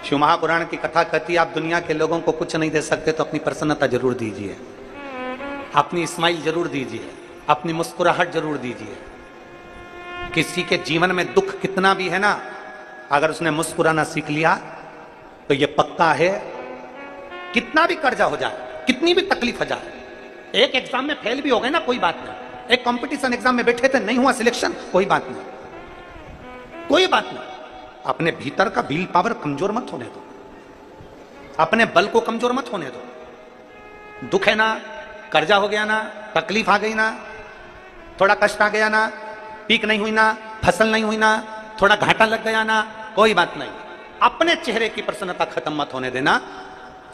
शिव महापुराण की कथा कहती है, आप दुनिया के लोगों को कुछ नहीं दे सकते तो अपनी प्रसन्नता जरूर दीजिए, अपनी स्माइल जरूर दीजिए, अपनी मुस्कुराहट जरूर दीजिए। किसी के जीवन में दुख कितना भी है ना, अगर उसने मुस्कुराना सीख लिया तो यह पक्का है, कितना भी कर्जा हो जाए, कितनी भी तकलीफ हो जाए, एक एग्जाम में फेल भी हो गए ना कोई बात नहीं, एक कंपटीशन एग्जाम में बैठे थे नहीं हुआ सिलेक्शन, कोई बात नहीं, कोई बात नहीं। अपने भीतर का विल पावर कमजोर मत होने दो, अपने बल को कमजोर मत होने दो। दुख है ना, कर्जा हो गया ना, तकलीफ आ गई ना, थोड़ा कष्ट आ गया ना, पीक नहीं हुई ना, फसल नहीं हुई ना, थोड़ा घाटा लग गया ना, कोई बात नहीं, अपने चेहरे की प्रसन्नता खत्म मत होने देना।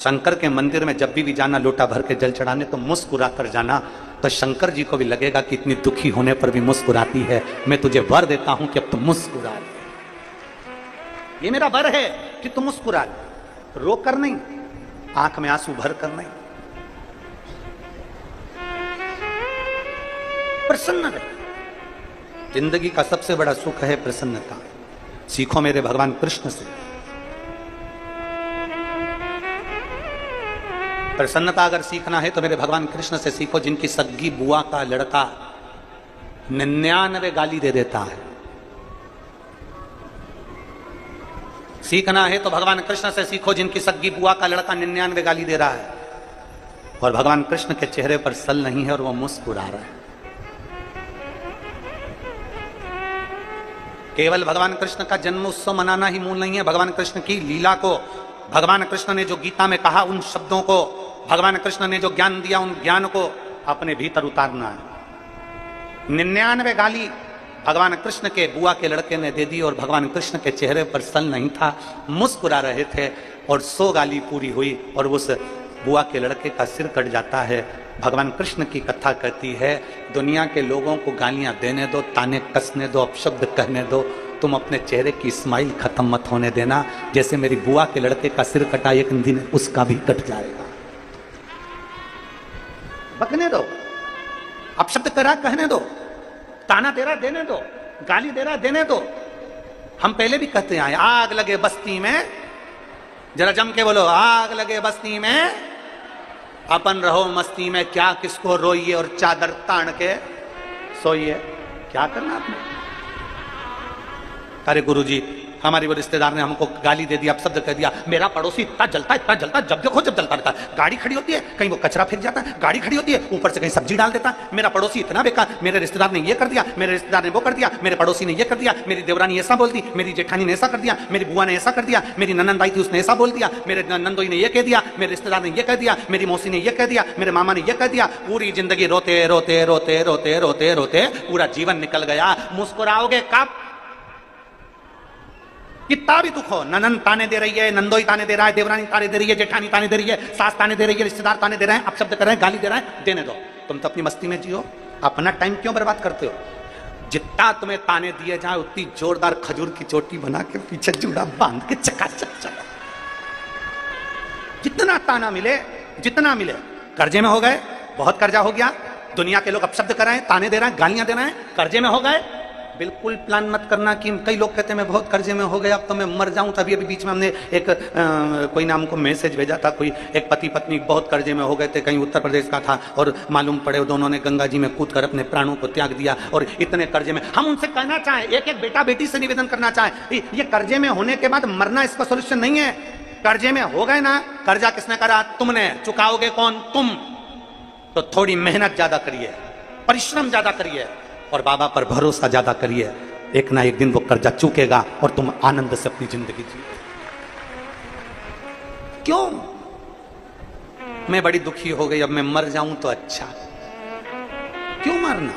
शंकर के मंदिर में जब भी जाना लोटा भर के जल चढ़ाने तो मुस्कुरा कर जाना, तो शंकर जी को भी लगेगा कि इतनी दुखी होने पर भी मुस्कुराती है, मैं तुझे वर देता हूं कि अब तुम मुस्कुरा, ये मेरा वर है कि तुम मुस्कुरा, रो कर नहीं, आंख में आंसू भर कर नहीं, प्रसन्न रहे। जिंदगी का सबसे बड़ा सुख है प्रसन्नता। सीखो मेरे भगवान कृष्ण से। प्रसन्नता अगर सीखना है तो मेरे भगवान कृष्ण से सीखो, जिनकी सग्गी बुआ का लड़का 99 गाली दे देता है। सीखना है तो भगवान कृष्ण से सीखो, जिनकी सग्गी बुआ का लड़का 99 गाली दे रहा है और भगवान कृष्ण के चेहरे पर सल नहीं है और वो मुस्कुरा रहा है। केवल भगवान कृष्ण का जन्म उत्सव मनाना ही मूल नहीं है, भगवान कृष्ण की लीला को, भगवान कृष्ण ने जो गीता में कहा उन शब्दों को, भगवान कृष्ण ने जो ज्ञान दिया उन ज्ञान को अपने भीतर उतारना है। 99 गाली भगवान कृष्ण के बुआ के लड़के ने दे दी और भगवान कृष्ण के चेहरे पर सल नहीं था, मुस्कुरा रहे थे और 100 गाली पूरी हुई और उस बुआ के लड़के का सिर कट जाता है। भगवान कृष्ण की कथा कहती है, दुनिया के लोगों को गालियां देने दो, ताने कसने दो, अपशब्द कहने दो, तुम अपने चेहरे की स्माइल खत्म मत होने देना। जैसे मेरी बुआ के लड़के का सिर कटा, एक दिन उसका भी कट जाएगा। बकने दो, अपशब्द करा कहने दो, ताना दे रहा देने दो, गाली दे रहा देने दो। हम पहले भी कहते आए, आग लगे बस्ती में, जरा जम के बोलो, आग लगे बस्ती में अपन रहो मस्ती में, क्या किसको रोइए और चादर तान के सोइए। क्या करना आपने? अरे गुरुजी, हमारी वो रिश्तेदार ने हमको गाली दे दिया, शब्द कह दिया, मेरा पड़ोसी इतना जलता जब देखो जब जलता रहता है। गाड़ी खड़ी होती है, कहीं वो कचरा फेंक जाता है, गाड़ी खड़ी होती है, ऊपर से कहीं सब्जी डाल देता है। मेरा पड़ोसी इतना बेकार, मेरे रिश्तेदार ने ये कर दिया, मेरे रिश्तेदार ने वो कर दिया, मेरे पड़ोसी ने ये कर दिया, मेरी देवरानी ऐसा बोल दी, मेरी जेठानी ने ऐसा कर दिया, मेरी बुआ ने ऐसा कर दिया, मेरी ननंद आई थी उसने ऐसा बोल दिया, मेरे नंदोई ने ये कह दिया, मेरे रिश्तेदार ने ये कह दिया, मेरी मौसी ने ये कह दिया, मेरे मामा ने ये कह दिया। पूरी जिंदगी रोते रोते रोते रोते रोते रोते पूरा जीवन निकल गया। मुस्कुराओगे कब? कितना भी दुख हो, ननंद ताने दे रही है, नंदोई ताने दे रहा है, देवरानी ताने दे रही है, जेठानी ताने दे रही है, सास ताने दे रही है, रिश्तेदार ताने दे रहे हैं, अपशब्द कर रहे हैं, गाली दे रहे हैं, देने दो। तुम तो अपनी मस्ती में जियो, अपना टाइम क्यों बर्बाद करते हो? जितना तुम्हें ताने दिए जाए उतनी जोरदार खजूर की चोटी बना के पीछे जुड़ा बांध के चकाचक चलो। जितना ताना मिले, जितना मिले। कर्जे में हो गए, बहुत कर्जा हो गया, दुनिया के लोग अपशब्द कर रहे हैं, ताने दे रहे हैं, गालियां दे रहे हैं, कर्जे में हो गए, बिल्कुल प्लान मत करना कि कई लोग कहते हैं मैं बहुत कर्जे में हो गया, अब तो मैं मर जाऊं। तभी अभी बीच में हमने एक कोई नाम को मैसेज भेजा था, कोई एक पति पत्नी बहुत कर्जे में हो गए थे, कहीं उत्तर प्रदेश का था, और मालूम पड़े दोनों ने गंगा जी में कूद कर अपने प्राणों को त्याग दिया, और इतने कर्जे में। हम उनसे कहना चाहें, एक एक बेटा बेटी से निवेदन करना चाहें, ये कर्जे में होने के बाद मरना इसका सोल्यूशन नहीं है। कर्जे में हो गए ना, कर्जा किसने करा? तुमने। चुकाओगे कौन? तुम। तो थोड़ी मेहनत ज्यादा करिए, परिश्रम ज्यादा करिए, और बाबा पर भरोसा ज्यादा करिए। एक ना एक दिन वो कर्जा चूकेगा और तुम आनंद से अपनी जिंदगी जिए। क्यों? मैं बड़ी दुखी हो गई, अब मैं मर जाऊं तो अच्छा। क्यों मरना?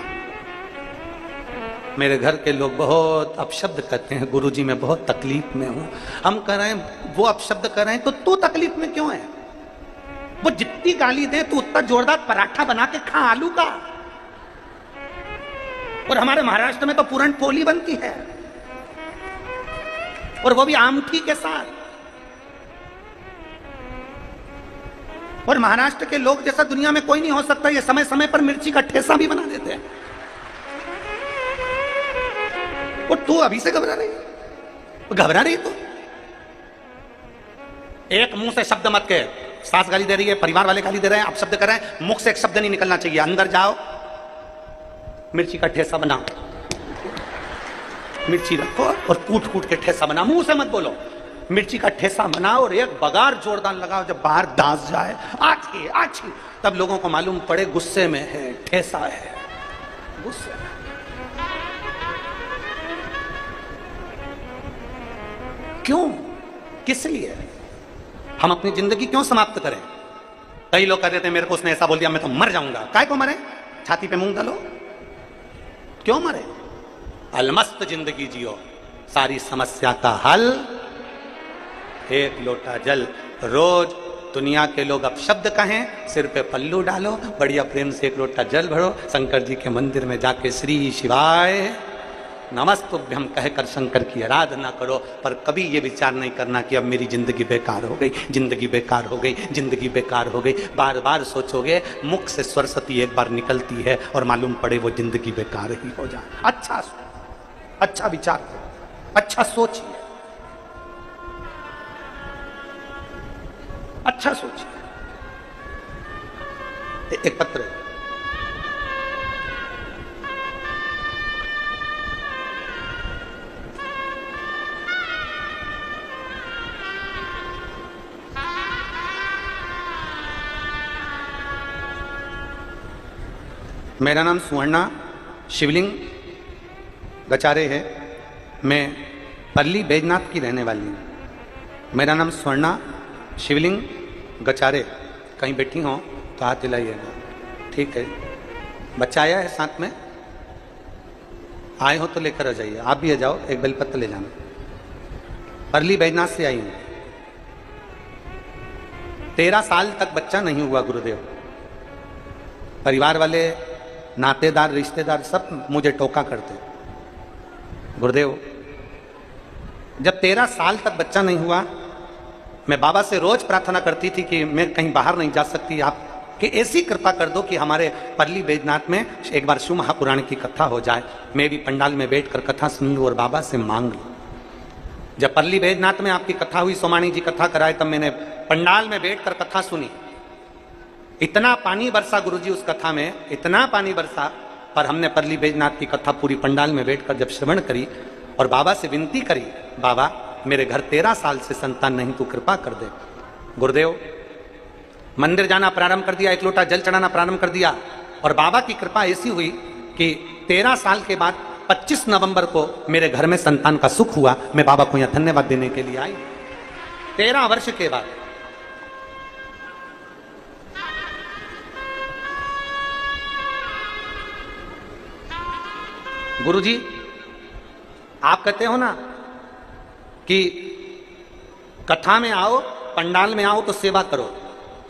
मेरे घर के लोग बहुत अपशब्द कहते हैं, गुरुजी मैं बहुत तकलीफ में हूं। हम कह रहे हैं, वो अपशब्द कर रहे हैं तो तू तकलीफ में क्यों है? वो जितनी गाली दे तू उतना जोरदार पराठा बना के खा आलू का। और हमारे महाराष्ट्र में तो पूरण पोली बनती है, और वो भी आमठी के साथ। और महाराष्ट्र के लोग जैसा दुनिया में कोई नहीं हो सकता, ये समय समय पर मिर्ची का ठेसा भी बना देते हैं। और तू अभी से घबरा रही है? घबरा रही तो एक मुंह से शब्द मत कह। सास गाली दे रही है, परिवार वाले गाली दे रहे हैं, आप शब्द कर रहे हैं, मुख से एक शब्द नहीं निकलना चाहिए। अंदर जाओ, मिर्ची का ठेसा बनाओ, मिर्ची रखो और कूट कूट के ठेसा बनाओ। मुंह से मत बोलो, मिर्ची का ठेसा बनाओ और एक बगार जोरदार लगाओ। जब बाहर दास जाए आछी आछी, तब लोगों को मालूम पड़े गुस्से में है, ठेसा है, गुस्से में। क्यों? किस लिए? हम अपनी जिंदगी क्यों समाप्त करें? कई लोग कहते थे मेरे को उसने ऐसा बोल दिया मैं तो मर जाऊंगा। काय को मरे? छाती पे मूंग डालो। क्यों मरे? अलमस्त जिंदगी जियो, सारी समस्या का हल एक लोटा जल। रोज दुनिया के लोग अपशब्द कहें, सिर पे पल्लू डालो, बढ़िया प्रेम से एक लोटा जल भरो, शंकर जी के मंदिर में जाके श्री शिवाय नमस्तुभ्यम कहकर शंकर की आराधना करो। पर कभी ये विचार नहीं करना कि अब मेरी जिंदगी बेकार हो गई, जिंदगी बेकार हो गई, जिंदगी बेकार हो गई। बार बार सोचोगे, मुख से सरस्वती एक बार निकलती है और मालूम पड़े वो जिंदगी बेकार ही हो जाए। अच्छा विचार करो, अच्छा सोचिए, अच्छा सोचिए। एक पत्र है, मेरा नाम सुवर्णा शिवलिंग गचारे है। मैं पल्ली बैजनाथ की रहने वाली हूँ। मेरा नाम स्वर्णा शिवलिंग गचारे। कहीं बैठी हो तो हाथ हिलाइएगा, ठीक है? बच्चा आया है साथ में? आए हो तो लेकर आ जाइए। आप भी आ जाओ, एक बेलपत्र ले जाना। पल्ली बैजनाथ से आई हूँ। 13 साल तक बच्चा नहीं हुआ गुरुदेव। परिवार वाले, नातेदार, रिश्तेदार सब मुझे टोका करते। गुरुदेव, जब 13 साल तक बच्चा नहीं हुआ, मैं बाबा से रोज प्रार्थना करती थी कि मैं कहीं बाहर नहीं जा सकती, आप कि ऐसी कृपा कर दो कि हमारे पल्ली बैजनाथ में एक बार शिव महापुराण की कथा हो जाए, मैं भी पंडाल में बैठकर कथा सुन लूँ और बाबा से मांग लूँ। जब पल्ली बैजनाथ में आपकी कथा हुई, सोमानी जी कथा कराए, तब मैंने पंडाल में बैठकर कथा सुनी। इतना पानी बरसा गुरुजी उस कथा में, इतना पानी बरसा, पर हमने पल्ली बैजनाथ की कथा पूरी पंडाल में बैठकर जब श्रवण करी और बाबा से विनती करी, बाबा मेरे घर 13 साल से संतान नहीं, तू कृपा कर दे। गुरुदेव, मंदिर जाना प्रारंभ कर दिया, एक लोटा जल चढ़ाना प्रारंभ कर दिया, और बाबा की कृपा ऐसी हुई कि 13 साल के बाद 25 नवंबर को मेरे घर में संतान का सुख हुआ। मैं बाबा को यहां धन्यवाद देने के लिए आई। 13 वर्ष के बाद। गुरुजी, आप कहते हो ना कि कथा में आओ, पंडाल में आओ तो सेवा करो।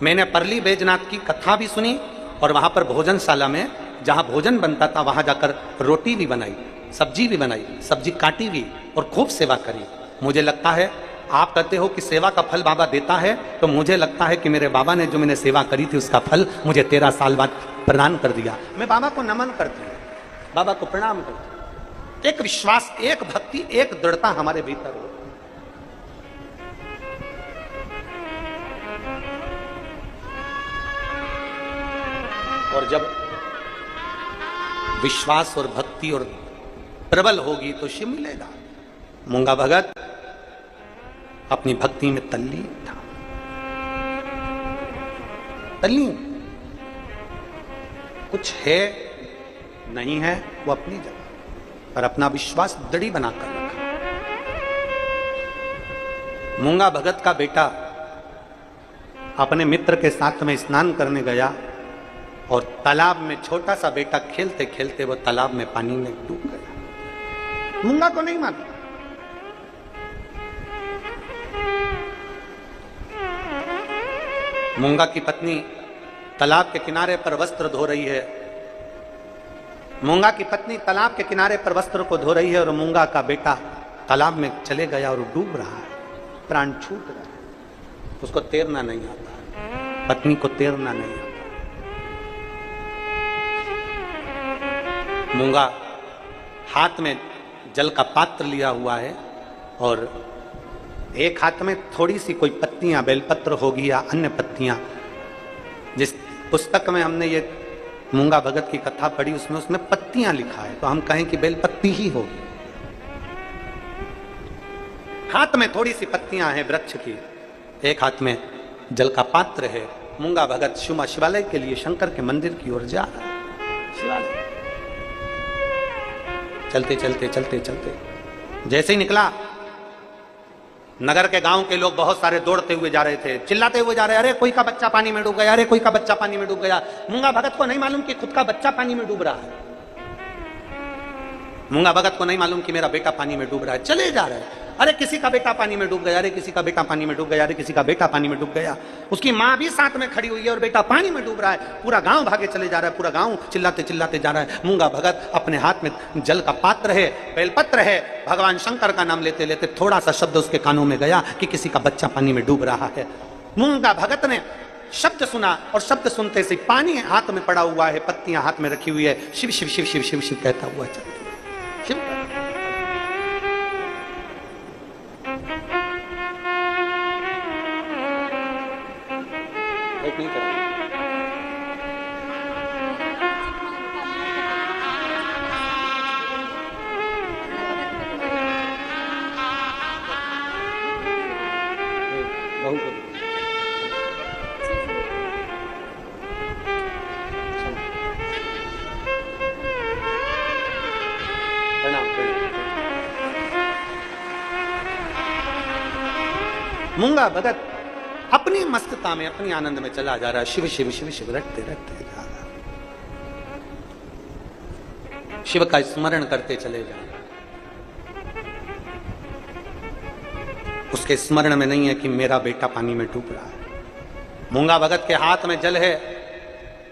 मैंने पल्ली बैजनाथ की कथा भी सुनी और वहां पर भोजनशाला में जहां भोजन बनता था वहां जाकर रोटी भी बनाई, सब्जी भी बनाई, सब्जी काटी भी और खूब सेवा करी। मुझे लगता है, आप कहते हो कि सेवा का फल बाबा देता है, तो मुझे लगता है कि मेरे बाबा ने जो मैंने सेवा करी थी उसका फल मुझे 13 साल बाद प्रदान कर दिया। मैं बाबा को नमन करती हूँ, बाबा को प्रणाम करती हूँ। एक विश्वास, एक भक्ति, एक दृढ़ता हमारे भीतर हो। और जब विश्वास और भक्ति और प्रबल होगी तो शिव मिलेगा। मूंगा भगत अपनी भक्ति में तल्लीन था, तल्लीन। कुछ है नहीं है वो अपनी जगह, पर अपना विश्वास दृढ़ बनाकर रखा। मूंगा भगत का बेटा अपने मित्र के साथ में स्नान करने गया और तालाब में छोटा सा बेटा खेलते खेलते वो तालाब में पानी में डूब गया। मूंगा को नहीं मालूम। मूंगा की पत्नी तालाब के किनारे पर वस्त्र धो रही है। मूंगा की पत्नी तालाब के किनारे पर वस्त्र को धो रही है और मूंगा का बेटा तालाब में चले गया और डूब रहा है, प्राण छूट रहा है। उसको तैरना नहीं आता, पत्नी को तैरना नहीं आता। मूंगा हाथ में जल का पात्र लिया हुआ है और एक हाथ में थोड़ी सी कोई पत्तियां, बेलपत्र होगी या अन्य पत्तियां। जिस पुस्तक में हमने ये मूंगा भगत की कथा पढ़ी उसमें पत्तियां लिखा है, तो हम कहें कि बेलपत्ती ही होगी। हाथ में थोड़ी सी पत्तियां हैं वृक्ष की, एक हाथ में जल का पात्र है। मूंगा भगत शिवालय के लिए शंकर के मंदिर की ओर जा रहा है। शिवालय चलते चलते चलते चलते जैसे ही निकला, नगर के गांव के लोग बहुत सारे दौड़ते हुए जा रहे थे, चिल्लाते हुए जा रहे, अरे कोई का बच्चा पानी में डूब गया, अरे कोई का बच्चा पानी में डूब गया। मूंगा भगत को नहीं मालूम कि खुद का बच्चा पानी में डूब रहा है। मूंगा भगत को नहीं मालूम कि मेरा बेटा पानी में डूब रहा है। चले जा रहे हैं, अरे किसी का बेटा पानी में डूब गया, अरे किसी का बेटा पानी में डूब गया, अरे किसी का बेटा पानी में डूब गया। उसकी माँ भी साथ में खड़ी हुई है और बेटा पानी में डूब रहा है। पूरा गांव भागे चले जा रहा है, पूरा गांव चिल्लाते चिल्लाते जा रहा है। मूंगा भगत अपने हाथ में जल का पात्र है, बेलपत्र है, भगवान शंकर का नाम लेते लेते थोड़ा सा शब्द उसके कानों में गया कि किसी का बच्चा पानी में डूब रहा है। मूंगा भगत ने शब्द सुना और शब्द सुनते से पानी हाथ में पड़ा हुआ है, पत्तियां हाथ में रखी हुई है, शिव शिव शिव शिव शिव शिव कहता हुआ चलता शिव। नहीं करें। बहुत मूंगा भगत अपनी मस्तता में, अपनी आनंद में चला जा रहा है। शिव शिव शिव शिव रटते रटते जा रहा, शिव का स्मरण करते चले जा रहा। उसके स्मरण में नहीं है कि मेरा बेटा पानी में डूब रहा है। मूंगा भगत के हाथ में जल है,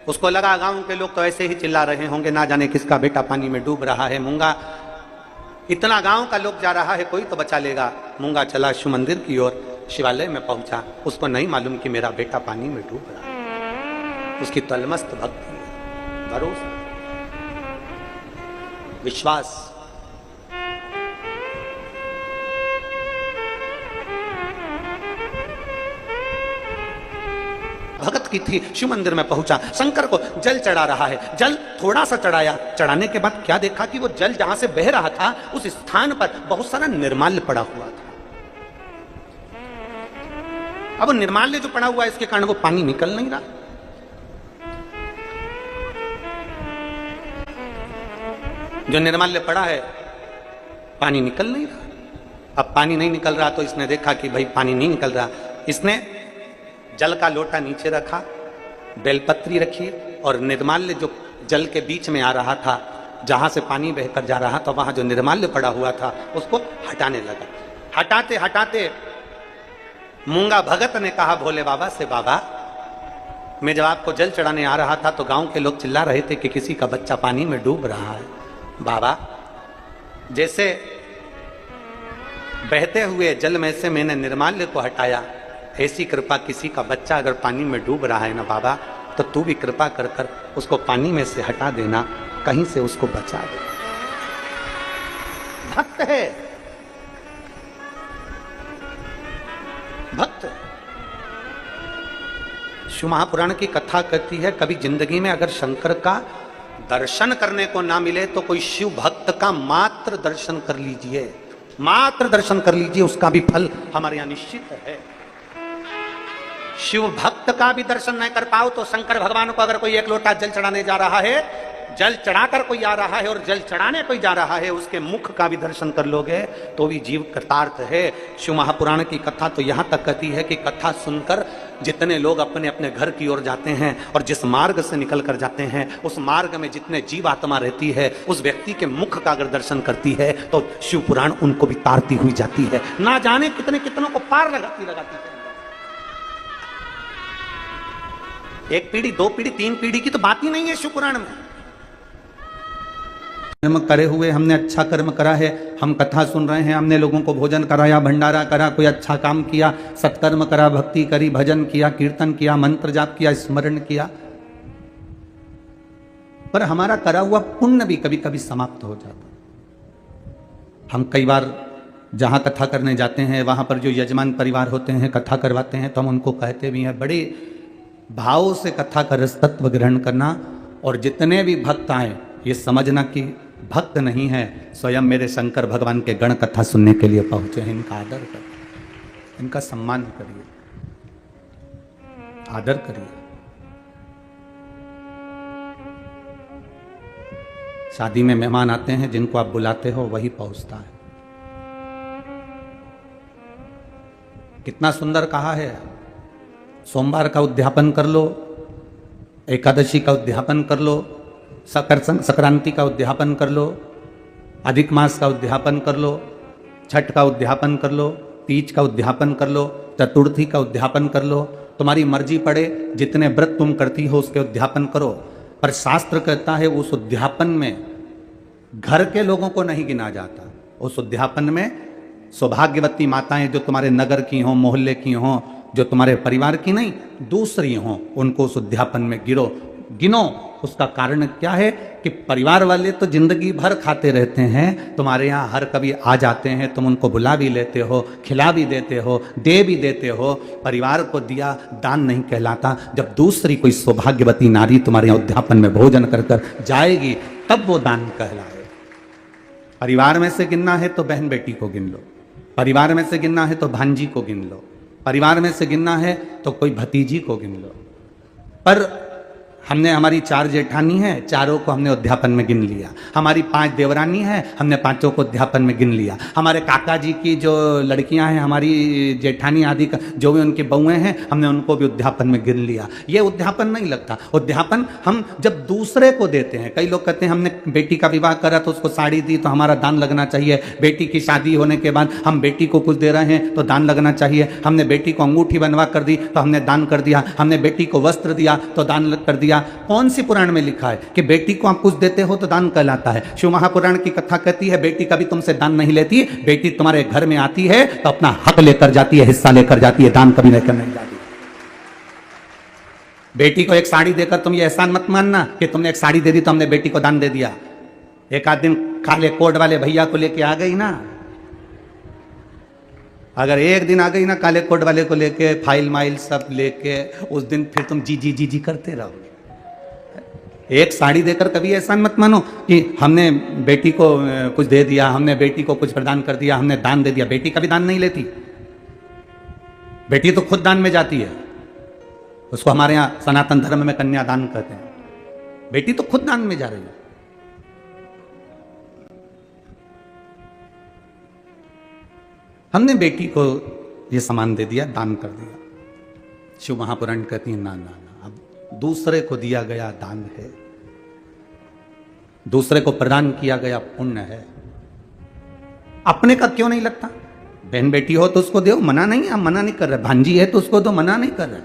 उसको लगा गांव के लोग तो ऐसे ही चिल्ला रहे होंगे, ना जाने किसका बेटा पानी में डूब रहा है। मूंगा, इतना गांव का लोग जा रहा है, कोई तो बचा लेगा। मूंगा चला शिव मंदिर की ओर, शिवालय में पहुंचा। उसको नहीं मालूम कि मेरा बेटा पानी में डूब रहा है। उसकी तलमस्त भक्ति, भरोसा, विश्वास। भगत की थी। शिव मंदिर में पहुंचा, शंकर को जल चढ़ा रहा है। जल थोड़ा सा चढ़ाया, चढ़ाने के बाद क्या देखा कि वो जल जहां से बह रहा था उस स्थान पर बहुत सारा निर्माल्य पड़ा हुआ था। अब वो निर्माल्य जो पड़ा हुआ है इसके कारण वो पानी निकल नहीं रहा। जो निर्माल्य पड़ा है पानी निकल नहीं रहा। अब पानी नहीं निकल रहा तो इसने देखा कि भाई पानी नहीं निकल रहा। इसने जल का लोटा नीचे रखा, बेलपत्री रखी और निर्माल्य जो जल के बीच में आ रहा था, जहां से पानी बहकर जा रहा था, वहां जो निर्माल्य पड़ा हुआ था उसको हटाने लगा। हटाते हटाते मूंगा भगत ने कहा भोले बाबा से, बाबा मैं जब आपको जल चढ़ाने आ रहा था तो गांव के लोग चिल्ला रहे थे कि किसी का बच्चा पानी में डूब रहा है। बाबा, जैसे बहते हुए जल में से मैंने निर्माल्य को हटाया, ऐसी कृपा किसी का बच्चा अगर पानी में डूब रहा है ना बाबा, तो तू भी कृपा कर कर उसको पानी में से हटा देना, कहीं से उसको बचा दे। भक्त है, भक्त। शिव महापुराण की कथा कहती है, कभी जिंदगी में अगर शंकर का दर्शन करने को ना मिले तो कोई शिव भक्त का मात्र दर्शन कर लीजिए, मात्र दर्शन कर लीजिए, उसका भी फल हमारे यहां निश्चित है। शिव भक्त का भी दर्शन नहीं कर पाओ तो शंकर भगवान को अगर कोई एक लोटा जल चढ़ाने जा रहा है, जल चढ़ाकर कोई आ रहा है और जल चढ़ाने कोई जा रहा है, उसके मुख का भी दर्शन कर लोगे तो भी जीव कृतार्थ है। शिव महापुराण की कथा तो यहां तक कहती है कि कथा सुनकर जितने लोग अपने अपने घर की ओर जाते हैं और जिस मार्ग से निकल कर जाते हैं, उस मार्ग में जितने जीव आत्मा रहती है, उस व्यक्ति के मुख का अगर दर्शन करती है तो शिव पुराण उनको भी तारती हुई जाती है। ना जाने कितने कितनों को पार लगाती है। एक पीढ़ी, दो पीढ़ी, तीन पीढ़ी की तो बात ही नहीं है शिव पुराण में। कर्म करे हुए, हमने अच्छा कर्म करा है, हम कथा सुन रहे हैं, हमने लोगों को भोजन कराया, भंडारा करा, कोई अच्छा काम किया, सत्कर्म करा, भक्ति करी, भजन किया, कीर्तन किया, मंत्र जाप किया, स्मरण किया, पर हमारा करा हुआ पुण्य भी कभी कभी समाप्त हो जाता। हम कई बार जहां कथा करने जाते हैं, वहां पर जो यजमान परिवार होते हैं, कथा करवाते हैं, तो हम उनको कहते भी हैं, बड़े भाव से कथा का रस तत्व ग्रहण करना, और जितने भी भक्त आए ये समझना कि भक्त नहीं है, स्वयं मेरे शंकर भगवान के गण कथा सुनने के लिए पहुंचे हैं। इनका आदर करिए, इनका सम्मान करिए, आदर करिए। शादी में मेहमान आते हैं, जिनको आप बुलाते हो वही पहुंचता है। कितना सुंदर कहा है, सोमवार का उद्यापन कर लो, एकादशी का उद्यापन कर लो, संक्रांति का उद्यापन कर लो, अधिक मास का उद्यापन कर लो, छठ का उद्यापन कर लो, तीज का उद्यापन कर लो, चतुर्थी का उद्यापन कर लो, तुम्हारी मर्जी पड़े, जितने व्रत तुम करती हो उसके उद्यापन करो। पर शास्त्र कहता है उस उद्यापन में घर के लोगों को नहीं गिना जाता। उस उद्यापन में सौभाग्यवती माताएं जो तुम्हारे नगर की हों, मोहल्ले की हों, जो तुम्हारे परिवार की नहीं दूसरी हों, उनको उस उद्यापन में गिनो। उसका कारण क्या है कि परिवार वाले तो जिंदगी भर खाते रहते हैं, तुम्हारे यहाँ हर कभी आ जाते हैं, तुम उनको बुला भी लेते हो, खिला भी देते हो, दे भी देते हो। परिवार को दिया दान नहीं कहलाता। जब दूसरी कोई सौभाग्यवती नारी तुम्हारे यहाँ उद्यापन में भोजन कर कर जाएगी तब वो दान कहलाए। परिवार में से गिनना है तो बहन बेटी को गिन लो, परिवार में से गिनना है तो भांजी को गिन लो, परिवार में से गिनना है तो कोई भतीजी को गिन लो। पर हमने, हमारी 4 जेठानी है, चारों को हमने उद्यापन में गिन लिया। हमारी 5 देवरानी है, हमने 5 को उद्यापन में गिन लिया। हमारे काका जी की जो लड़कियां हैं, हमारी जेठानी आदि का जो भी उनकी बहुएं हैं, हमने उनको भी उद्यापन में गिन लिया। ये उद्यापन नहीं लगता। उद्यापन हम जब दूसरे को देते हैं, कई लोग कहते हैं हमने बेटी का विवाह करा तो उसको साड़ी दी तो हमारा दान लगना चाहिए, बेटी की शादी होने के बाद हम बेटी को कुछ दे रहे हैं तो दान लगना चाहिए, हमने बेटी को अंगूठी बनवा कर दी तो हमने दान कर दिया, हमने बेटी को वस्त्र दिया तो दान कर दिया। कौन सी पुराण में लिखा है कि बेटी को आप कुछ देते हो तो दान कहलाता है? शिव महापुराण की कथा कहती है बेटी कभी तुमसे दान नहीं लेती, बेटी तुम्हारे घर में आती है तो अपना हक लेकर जाती है, हिस्सा लेकर जाती है, दान कभी लेकर नहीं जाती। बेटी को एक साड़ी देकर तुम ये एहसान मत मानना कि तुमने एक साड़ी दे दी तो हमने बेटी को दान दे दिया। एक आध दिन काले कोट वाले भैया को लेके आ गई ना, अगर एक दिन आ गई ना काले कोट वाले को लेके, फाइल माइल सब लेके, उस दिन फिर तुम जी जी जी जी करते रहोगे। एक साड़ी देकर कभी ऐसा मत मानो कि हमने बेटी को कुछ दे दिया, हमने बेटी को कुछ प्रदान कर दिया, हमने दान दे दिया। बेटी कभी दान नहीं लेती, बेटी तो खुद दान में जाती है। उसको हमारे यहाँ सनातन धर्म में कन्यादान कहते हैं। बेटी तो खुद दान में जा रही है। हमने बेटी को ये सामान दे दिया, दान कर दिया। शिव महापुराण कहती है ना ना ना, अब दूसरे को दिया गया दान है, दूसरे को प्रदान किया गया पुण्य है। अपने का क्यों नहीं लगता? बहन बेटी हो तो उसको दो, मना नहीं, हम मना नहीं कर रहे। भांजी है तो उसको दो, मना नहीं कर रहे।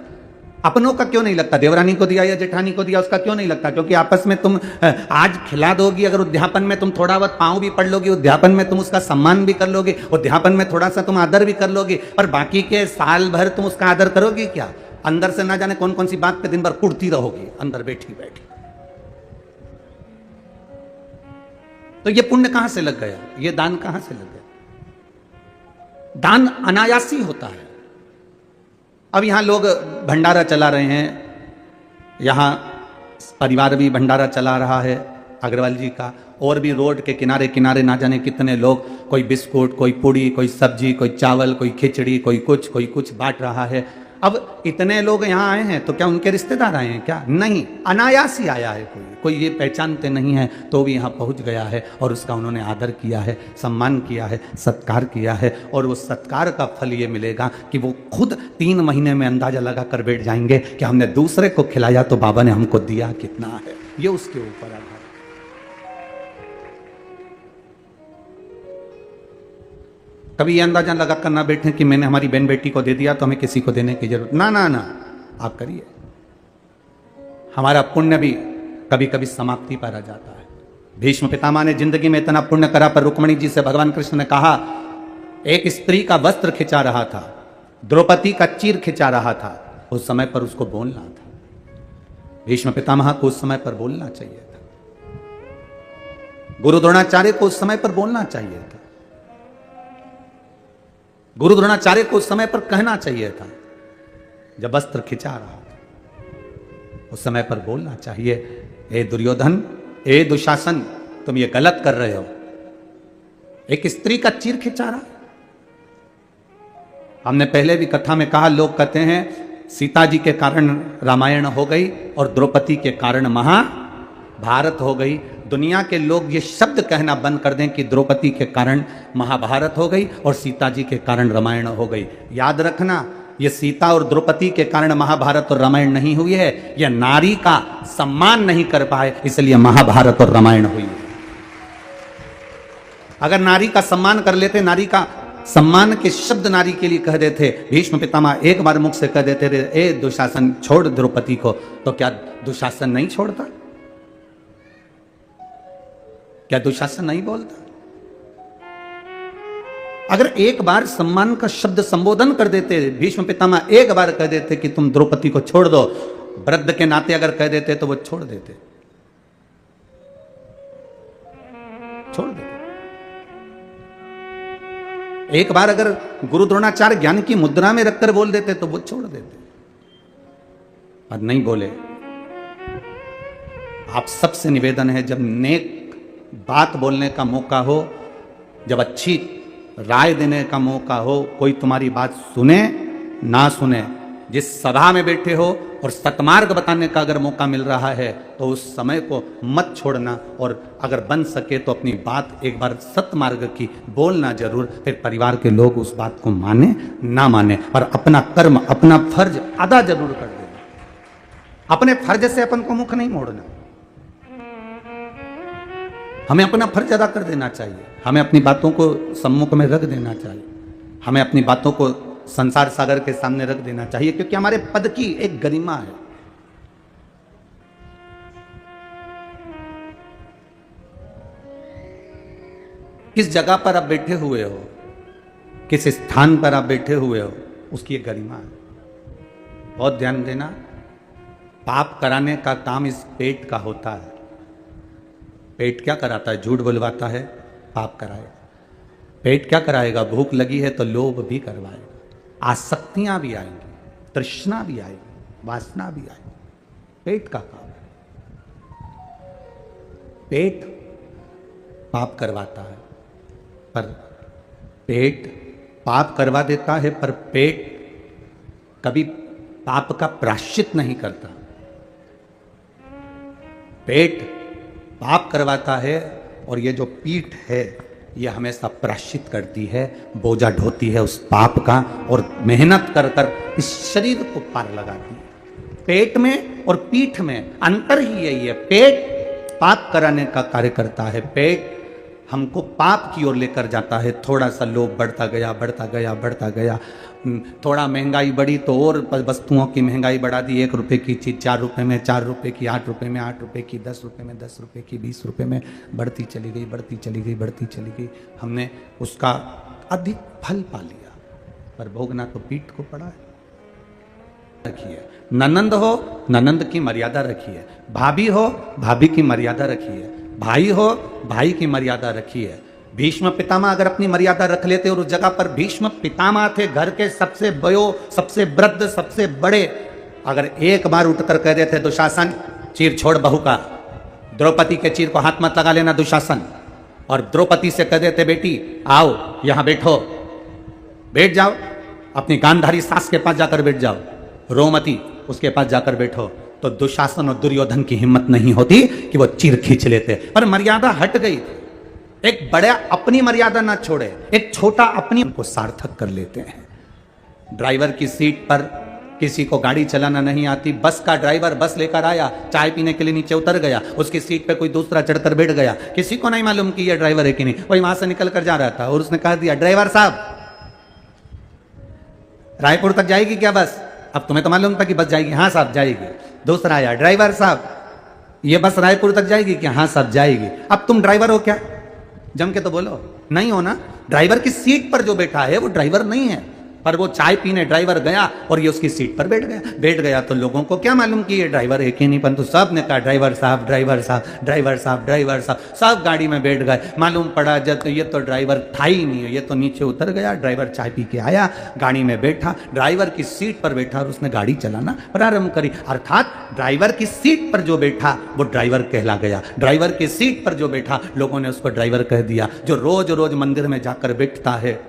अपनों का क्यों नहीं लगता? देवरानी को दिया या जेठानी को दिया, उसका क्यों नहीं लगता? क्योंकि आपस में तुम आज खिला दोगी, अगर उद्यापन में तुम थोड़ा बहुत पाँव भी पढ़ लोगी, उद्यापन में तुम उसका सम्मान भी कर लोगे, उद्यापन में थोड़ा सा तुम आदर भी कर लोगे, पर बाकी के साल भर तुम उसका आदर करोगी क्या? अंदर से ना जाने कौन कौन सी बात पे दिन भर कुड़ती रहोगी अंदर बैठी बैठी। तो ये पुण्य कहां से लग गया, ये दान कहां से लग गया? दान अनायासी होता है। अब यहां लोग भंडारा चला रहे हैं, यहां परिवार भी भंडारा चला रहा है अग्रवाल जी का, और भी रोड के किनारे किनारे ना जाने कितने लोग, कोई बिस्कुट, कोई पूड़ी, कोई सब्जी, कोई चावल, कोई खिचड़ी, कोई कुछ बांट रहा है। अब इतने लोग यहाँ आए हैं तो क्या उनके रिश्तेदार आए हैं क्या? नहीं, अनायास ही आया है। कोई ये पहचानते नहीं है तो भी यहाँ पहुँच गया है और उसका उन्होंने आदर किया है, सम्मान किया है, सत्कार किया है, और वो सत्कार का फल ये मिलेगा कि वो खुद 3 महीने में अंदाजा लगा कर बैठ जाएंगे कि हमने दूसरे को खिलाया तो बाबा ने हमको दिया कितना है। ये उसके ऊपर आधार। कभी ये अंदाजा लगा कर ना बैठे कि मैंने हमारी बहन बेटी को दे दिया तो हमें किसी को देने की जरूरत ना, आप करिए। हमारा पुण्य भी कभी कभी समाप्ति पर आ जाता है। भीष्म पितामह ने जिंदगी में इतना पुण्य करा, पर रुक्मिणी जी से भगवान कृष्ण ने कहा, एक स्त्री का वस्त्र खिंचा रहा था, द्रौपदी का चीर खिंचा रहा था, उस समय पर उसको बोलना था। भीष्म पितामह को उस समय पर बोलना चाहिए था, गुरु द्रोणाचार्य को उस समय पर बोलना चाहिए था, गुरु द्रोणाचार्य को उस समय पर कहना चाहिए था। जब वस्त्र खिंचा रहा था उस समय पर बोलना चाहिए, ए दुर्योधन, ए दुशासन, तुम ये गलत कर रहे हो। एक स्त्री का चीर खिंचा रहा। हमने पहले भी कथा में कहा, लोग कहते हैं सीता जी के कारण रामायण हो गई और द्रौपदी के कारण महाभारत हो गई। दुनिया के लोग ये शब्द कहना बंद कर दें कि द्रौपदी के कारण महाभारत हो गई और सीता जी के कारण रामायण हो गई। याद रखना, ये सीता और द्रौपदी के कारण महाभारत और रामायण नहीं हुई है, यह नारी का सम्मान नहीं कर पाए इसलिए महाभारत और रामायण हुई है। अगर नारी का सम्मान कर लेते, नारी का सम्मान के शब्द नारी के लिए कह देते, भीष्म पितामह एक बार मुख से कह देते थे, ए दुशासन छोड़ द्रौपदी को, तो क्या दुशासन नहीं छोड़ता? क्या दुशासन नहीं बोलता? अगर एक बार सम्मान का शब्द संबोधन कर देते, भीष्म पितामह एक बार कह देते कि तुम द्रौपदी को छोड़ दो, वृद्ध के नाते अगर कह देते तो वो छोड़ देते, छोड़ देते। एक बार अगर गुरु द्रोणाचार्य ज्ञान की मुद्रा में रखकर बोल देते तो वो छोड़ देते, पर नहीं बोले। आप सबसे निवेदन है, जब नेक बात बोलने का मौका हो, जब अच्छी राय देने का मौका हो, कोई तुम्हारी बात सुने ना सुने, जिस सभा में बैठे हो और सतमार्ग बताने का अगर मौका मिल रहा है तो उस समय को मत छोड़ना, और अगर बन सके तो अपनी बात एक बार सतमार्ग की बोलना जरूर। फिर परिवार के लोग उस बात को माने ना माने, पर अपना कर्म, अपना फर्ज अदा जरूर कर देना। अपने फर्ज से अपन को मुख नहीं मोड़ना। हमें अपना फर्ज अदा कर देना चाहिए, हमें अपनी बातों को सम्मुख में रख देना चाहिए, हमें अपनी बातों को संसार सागर के सामने रख देना चाहिए, क्योंकि हमारे पद की एक गरिमा है। किस जगह पर आप बैठे हुए हो, किस स्थान पर आप बैठे हुए हो, उसकी एक गरिमा है। बहुत ध्यान देना, पाप कराने का काम इस पेट का होता है। पेट क्या कराता है? झूठ बुलवाता है, पाप कराएगा। पेट क्या कराएगा? भूख लगी है तो लोभ भी करवाएगा, आसक्तियां भी आएंगी, तृष्णा भी आएगी, वासना भी आएगी। पेट का काम है। पेट पाप करवाता है, पर पेट पाप करवा देता है, पर पेट कभी पाप का प्रायश्चित नहीं करता। पेट पाप करवाता है और ये जो पीठ है ये हमेशा प्रायश्चित करती है, बोझा ढोती है उस पाप का, और मेहनत कर कर इस शरीर को पार लगाती है। पेट में और पीठ में अंतर ही यही है। पेट पाप कराने का कार्य करता है, पेट हमको पाप की ओर लेकर जाता है। थोड़ा सा लोभ बढ़ता गया, बढ़ता गया, बढ़ता गया। थोड़ा महंगाई बढ़ी तो और वस्तुओं की महंगाई बढ़ा दी। 1 रुपए की चीज़ 4 रुपए में, 4 रुपए की 8 रुपए में, 8 रुपए की 10 रुपए में, 10 रुपए की 20 रुपए में, बढ़ती चली गई, बढ़ती चली गई, बढ़ती चली गई। हमने उसका अधिक फल पा लिया, पर भोगना तो पीठ को पड़ा है। रखिए, ननंद हो, ननंद की मर्यादा रखिए, भाभी हो, भाभी की मर्यादा रखिए, भाई हो, भाई की मर्यादा रखिए। भीष्म पितामह अगर अपनी मर्यादा रख लेते और उस जगह पर भीष्म पितामह थे, घर के सबसे बयो, सबसे वृद्ध, सबसे बड़े, अगर एक बार उठकर कह देते दुशासन चीर छोड़ बहू का, द्रौपदी के चीर को हाथ मत लगा लेना दुशासन, और द्रौपदी से कह देते बेटी आओ यहां बैठो, बैठ जाओ, अपनी गांधारी सास के पास जाकर बैठ जाओ, रोमती उसके पास जाकर बैठो, तो दुशासन और दुर्योधन की हिम्मत नहीं होती कि वो चीर खींच लेते। पर मर्यादा हट गई। एक बड़ा अपनी मर्यादा ना छोड़े, एक छोटा अपनी को सार्थक कर लेते हैं। ड्राइवर की सीट पर किसी को गाड़ी चलाना नहीं आती, बस का ड्राइवर बस लेकर आया, चाय पीने के लिए नीचे उतर गया, उसकी सीट पे कोई दूसरा चढ़कर बैठ गया, किसी को नहीं मालूम कि ये ड्राइवर है कि नहीं, वही वहां से निकल कर जा रहा था और उसने कह दिया ड्राइवर साहब रायपुर तक जाएगी क्या बस? अब तुम्हें तो मालूम था कि बस जाएगी, हाँ साहब जाएगी। दूसरा आया ड्राइवर साहब ये बस रायपुर तक जाएगी क्या? हाँ साहब जाएगी। अब तुम ड्राइवर हो क्या? जम के तो बोलो, नहीं हो ना। ड्राइवर की सीट पर जो बैठा है वो ड्राइवर नहीं है, पर वो चाय पीने ड्राइवर गया और ये उसकी सीट पर बैठ गया तो लोगों को क्या मालूम कि ये ड्राइवर है कि नहीं, परंतु सब ने कहा ड्राइवर साहब ड्राइवर साहब ड्राइवर साहब ड्राइवर साहब, सब गाड़ी में बैठ गए। मालूम पड़ा जब तो ये तो ड्राइवर था ही नहीं है, ये तो नीचे उतर गया। ड्राइवर चाय पी के आया, गाड़ी में बैठा, ड्राइवर की सीट पर बैठा और उसने गाड़ी चलाना प्रारंभ करी। अर्थात ड्राइवर की सीट पर जो बैठा वो ड्राइवर कहला गया। ड्राइवर की सीट पर जो बैठा लोगों ने उसको ड्राइवर कह दिया। जो रोज रोज मंदिर में जाकर बैठता है,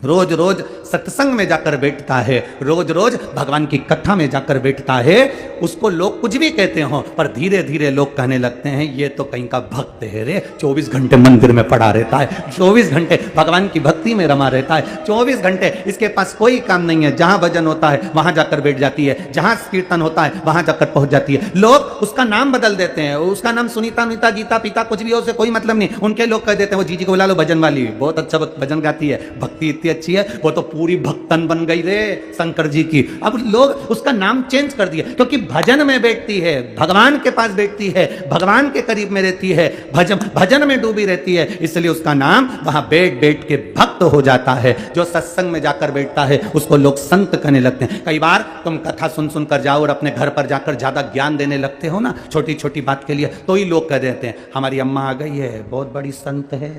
रोज रोज सत्संग में जाकर बैठता है, रोज रोज भगवान की कथा में जाकर बैठता है, उसको लोग कुछ भी कहते हो, पर धीरे धीरे लोग कहने लगते हैं ये तो कहीं का भक्त है रे, 24 घंटे मंदिर में पड़ा रहता है, 24 घंटे भगवान की भक्ति में रमा रहता है, 24 घंटे इसके पास कोई काम नहीं है। जहां भजन होता है वहां जाकर बैठ जाती है, जहां कीर्तन होता है वहां जाकर पहुंच जाती है। लोग उसका नाम बदल देते हैं, उसका नाम सुनीता नीता गीता पीता कुछ भी हो, उसे कोई मतलब नहीं। उनके लोग कह देते हैं वो जीजी को बुला लो भजन वाली, बहुत अच्छा भजन गाती है, भक्ति अच्छी है, वो तो पूरी भक्तन बन गई रे शंकर जी की। अब लोग उसका नाम चेंज कर दिया क्योंकि भजन में बैठती है, भगवान के पास बैठती है, भगवान के करीब में रहती है, भजन में डूबी रहती है, इसलिए उसका नाम वहां बैठ बैठ के भक्त हो जाता है। जो सत्संग में जाकर बैठता है उसको लोग संत कहने लगते हैं। कई बार तुम कथा सुन सुन कर जाओ और अपने घर पर जाकर ज्यादा ज्ञान देने लगते हो ना छोटी छोटी बात के लिए, तो ही लोग कह देते हैं हमारी अम्मा आ गई है, बहुत बड़ी संत है।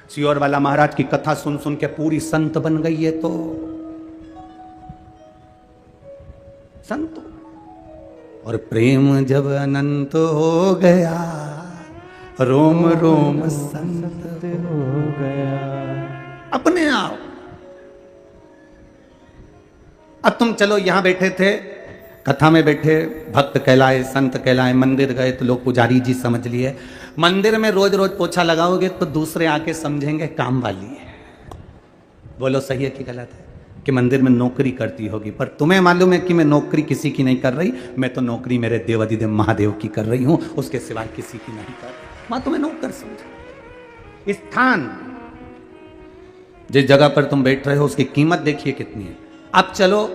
सियोर वाला महाराज की कथा सुन सुन के पूरी संत बन गई है, तो संत। और प्रेम जब अनंत हो गया, रोम रोम संत हो गया अपने आप। अब तुम चलो यहां बैठे थे, कथा में बैठे, भक्त कहलाए, संत कहलाए, मंदिर गए तो लोग पुजारी जी समझ लिए। मंदिर में रोज रोज पोछा लगाओगे तो दूसरे आके समझेंगे काम वाली है। बोलो सही है कि गलत है? कि मंदिर में नौकरी करती होगी, पर तुम्हें मालूम है कि मैं नौकरी किसी की नहीं कर रही, मैं तो नौकरी मेरे देवाधिदेव महादेव की कर रही हूं, उसके सिवाय किसी की नहीं कर रही। वहां तुम्हें नौकर समझे। स्थान जिस जगह पर तुम बैठ रहे हो उसकी कीमत देखिए कितनी है। अब चलो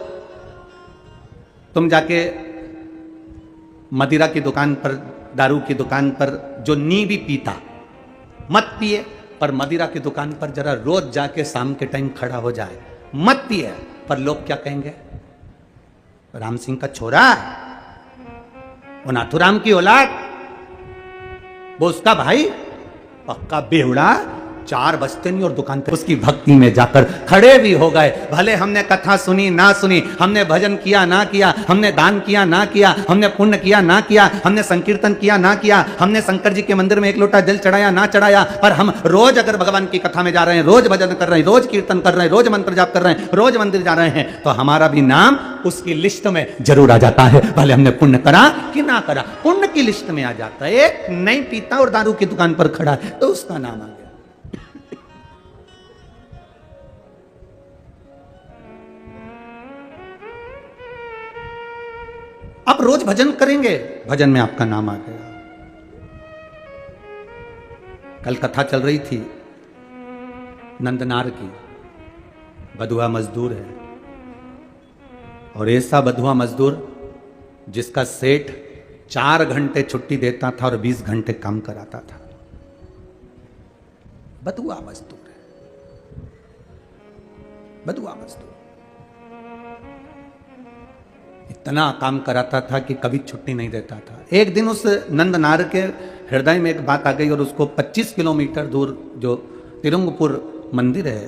तुम जाके मदिरा की दुकान पर, दारू की दुकान पर जो नी भी पीता मत पिए, पर मदिरा की दुकान पर जरा रोज जाके शाम के टाइम खड़ा हो जाए, मत पिए। पर लोग क्या कहेंगे? राम सिंह का छोरा, वो नाथुराम की औलाद, वो उसका भाई पक्का बेवड़ा, 4 बजते नहीं और दुकान पर उसकी भक्ति में जाकर खड़े भी हो गए। भले हमने कथा सुनी ना सुनी, हमने भजन किया ना किया, हमने दान किया ना किया, हमने पुण्य किया ना किया, हमने संकीर्तन किया ना किया, हमने शंकर जी के मंदिर में 1 लोटा जल चढ़ाया ना चढ़ाया, पर हम रोज अगर भगवान की कथा में जा रहे हैं, रोज भजन कर रहे हैं, रोज कीर्तन कर रहे हैं, रोज मंत्र जाप कर रहे हैं, रोज मंदिर जा रहे हैं, तो हमारा भी नाम उसकी लिस्ट में जरूर आ जाता है। भले हमने पुण्य करा कि ना करा, पुण्य की लिस्ट में आ जाता है। एक नहीं पीता और दारू की दुकान पर खड़ा है तो उसका नाम आ गया। आप रोज भजन करेंगे, भजन में आपका नाम आ गया। कल कथा चल रही थी नंदनार की, बधुआ मजदूर है, और ऐसा बधुआ मजदूर जिसका सेठ 4 घंटे छुट्टी देता था और 20 घंटे काम कराता था। बधुआ मजदूर है, बधुआ मजदूर इतना काम कराता था कि कभी छुट्टी नहीं देता था। एक दिन उस नंदनार के हृदय में एक बात आ गई और उसको 25 किलोमीटर दूर जो तिरुंगपुर मंदिर है,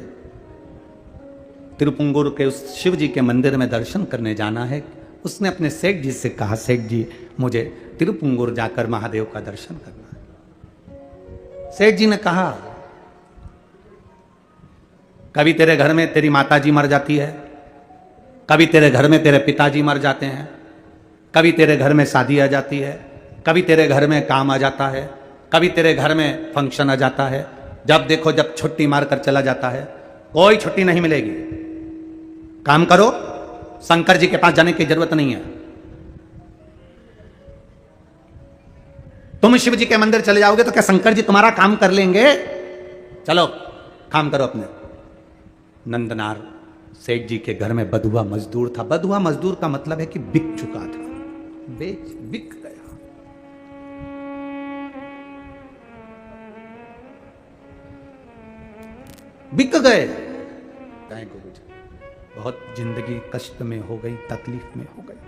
तिरुपुंगुर के उस शिव जी के मंदिर में दर्शन करने जाना है। उसने अपने सेठ जी से कहा, सेठ जी मुझे तिरुपुंगुर जाकर महादेव का दर्शन करना है। सेठ जी ने कहा, कभी तेरे घर में तेरी माता जी मर जाती है, कभी तेरे घर में तेरे पिताजी मर जाते हैं, कभी तेरे घर में शादी आ जाती है, कभी तेरे घर में काम आ जाता है, कभी तेरे घर में फंक्शन आ जाता है। जब देखो जब छुट्टी मारकर चला जाता है, कोई छुट्टी नहीं मिलेगी। काम करो, शंकर जी के पास जाने की जरूरत नहीं है। तुम शिव जी के मंदिर चले जाओगे तो क्या शंकर जी तुम्हारा काम कर लेंगे? चलो काम करो अपने। नंदनार सेठ जी के घर में बधुआ मजदूर था। बधुआ मजदूर का मतलब है कि बिक चुका था, बिक गया। बिक गए। बहुत जिंदगी कष्ट में हो गई, तकलीफ में हो गई,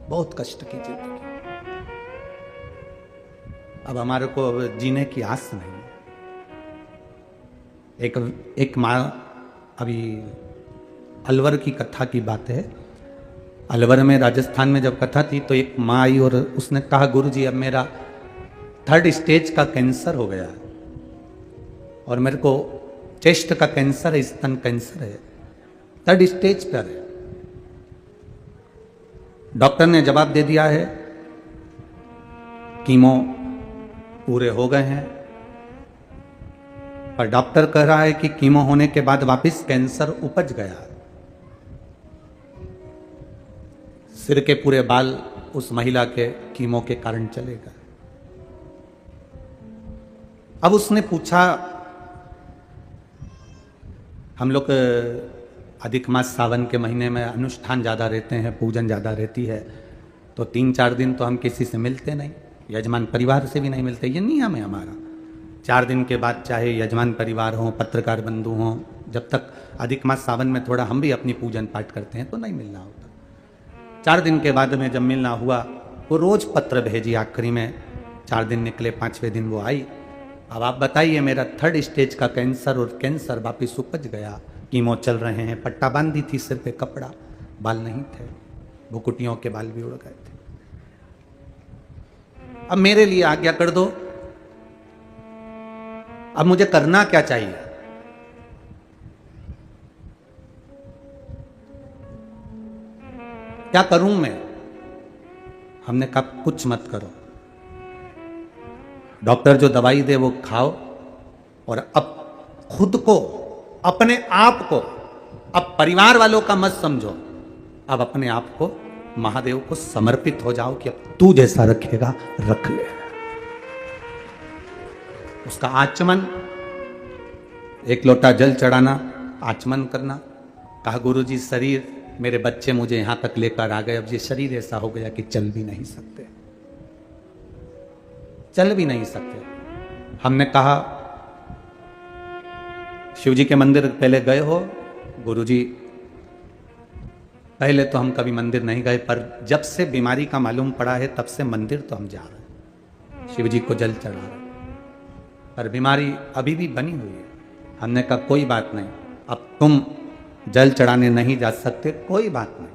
बहुत कष्ट की जिंदगी। अब हमारे को जीने की आस नहीं है। एक माँ, अभी अलवर की कथा की बात है। अलवर में राजस्थान में जब कथा थी तो एक माँ आई और उसने कहा, गुरुजी अब मेरा 3rd स्टेज का कैंसर हो गया और मेरे को चेस्ट का कैंसर है, स्तन कैंसर है, 3rd स्टेज पर है। डॉक्टर ने जवाब दे दिया है, कीमो पूरे हो गए हैं, पर डॉक्टर कह रहा है कि कीमो होने के बाद वापस कैंसर उपज गया। सिर के पूरे बाल उस महिला के कीमो के कारण चले गए। अब उसने पूछा, हम लोग अधिक मास सावन के महीने में अनुष्ठान ज़्यादा रहते हैं, पूजन ज़्यादा रहती है, तो 3-4 दिन तो हम किसी से मिलते नहीं, यजमान परिवार से भी नहीं मिलते। ये नियम है हमारा। 4 दिन के बाद चाहे यजमान परिवार हो, पत्रकार बंधु हो, जब तक अधिक मास सावन में थोड़ा हम भी अपनी पूजन पाठ करते हैं तो नहीं मिलना होता। 4 दिन के बाद में जब मिलना हुआ, वो रोज़ पत्र भेजी। आखिरी में 4 दिन निकले, 5वें दिन वो आई। अब आप बताइए, मेरा 3rd स्टेज का कैंसर और कैंसर वापिस उपज गया, कीमो चल रहे हैं, पट्टा बांधी थी सिर पे, कपड़ा, बाल नहीं थे, भुकुटियों के बाल भी उड़ गए थे। अब मेरे लिए आज्ञा कर दो, अब मुझे करना क्या चाहिए? क्या करूं मैं? हमने कहा कुछ मत करो, डॉक्टर जो दवाई दे वो खाओ और अब खुद को, अपने आप को, अब परिवार वालों का मत समझो, अब अपने आप को महादेव को समर्पित हो जाओ कि अब तू जैसा रखेगा रख ले। उसका आचमन, 1 लोटा जल चढ़ाना, आचमन करना। कहा, गुरुजी शरीर, मेरे बच्चे मुझे यहां तक लेकर आ गए, अब ये शरीर ऐसा हो गया कि चल भी नहीं सकते, चल भी नहीं सकते। हमने कहा, शिव जी के मंदिर पहले गए हो? गुरुजी पहले तो हम कभी मंदिर नहीं गए, पर जब से बीमारी का मालूम पड़ा है तब से मंदिर तो हम जा रहे हैं, शिव जी को जल चढ़ा रहे हैं, पर बीमारी अभी भी बनी हुई है। हमने कहा कोई बात नहीं, अब तुम जल चढ़ाने नहीं जा सकते, कोई बात नहीं।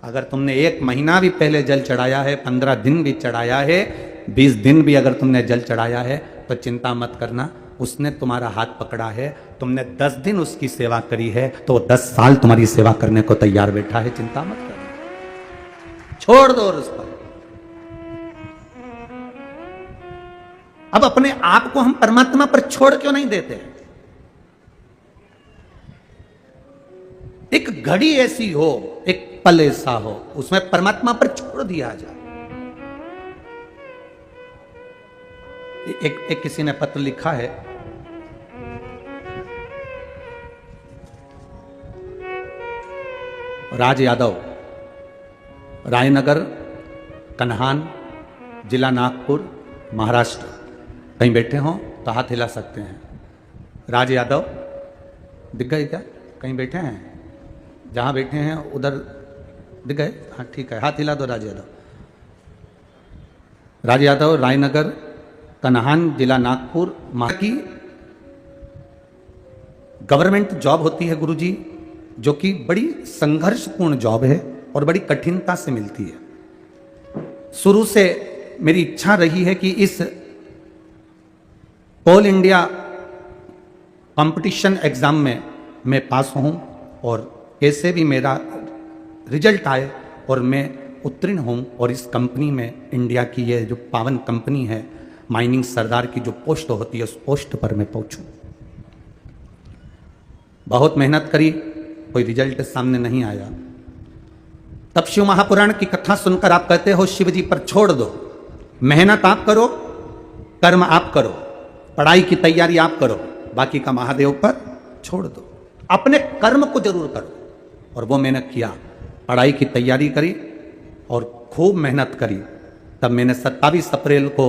अगर तुमने 1 महीना भी पहले जल चढ़ाया है, 15 दिन भी चढ़ाया है, 20 दिन भी अगर तुमने जल चढ़ाया है तो चिंता मत करना, उसने तुम्हारा हाथ पकड़ा है, तुमने 10 दिन उसकी सेवा करी है तो 10 साल तुम्हारी सेवा करने को तैयार बैठा है, चिंता मत करना, छोड़ दो उस पर। अब अपने आप को हम परमात्मा पर छोड़ क्यों नहीं देते? एक घड़ी ऐसी हो, एक पल ऐसा हो, उसमें परमात्मा पर छोड़ दिया जाए। एक किसी ने पत्र लिखा है, राज यादव, रायनगर, कन्हान, जिला नागपुर, महाराष्ट्र। कहीं बैठे हो तो हाथ हिला सकते हैं। राज यादव दिख गए क्या? कहीं बैठे हैं? जहां बैठे हैं उधर दिख गए? हाँ ठीक है, हाथ हिला दो। राज यादव, राज यादव, रायनगर, कन्हान, जिला नागपुर। की गवर्नमेंट जॉब होती है गुरुजी, जो कि बड़ी संघर्षपूर्ण जॉब है और बड़ी कठिनता से मिलती है। शुरू से मेरी इच्छा रही है कि इस ऑल इंडिया कंपटीशन एग्जाम में मैं पास हूं और कैसे भी मेरा रिजल्ट आए और मैं उत्तीर्ण हूं और इस कंपनी में, इंडिया की ये जो पावन कंपनी है माइनिंग सरदार की जो पोस्ट होती है, उस पोस्ट पर मैं पहुंचूं। बहुत मेहनत करी, कोई रिजल्ट सामने नहीं आया। तब शिव महापुराण की कथा सुनकर आप कहते हो शिव जी पर छोड़ दो, मेहनत आप करो, कर्म आप करो, पढ़ाई की तैयारी आप करो, बाकी का महादेव पर छोड़ दो, अपने कर्म को जरूर करो। और वो मैंने किया, पढ़ाई की तैयारी करी और खूब मेहनत करी। तब मैंने 27 अप्रैल को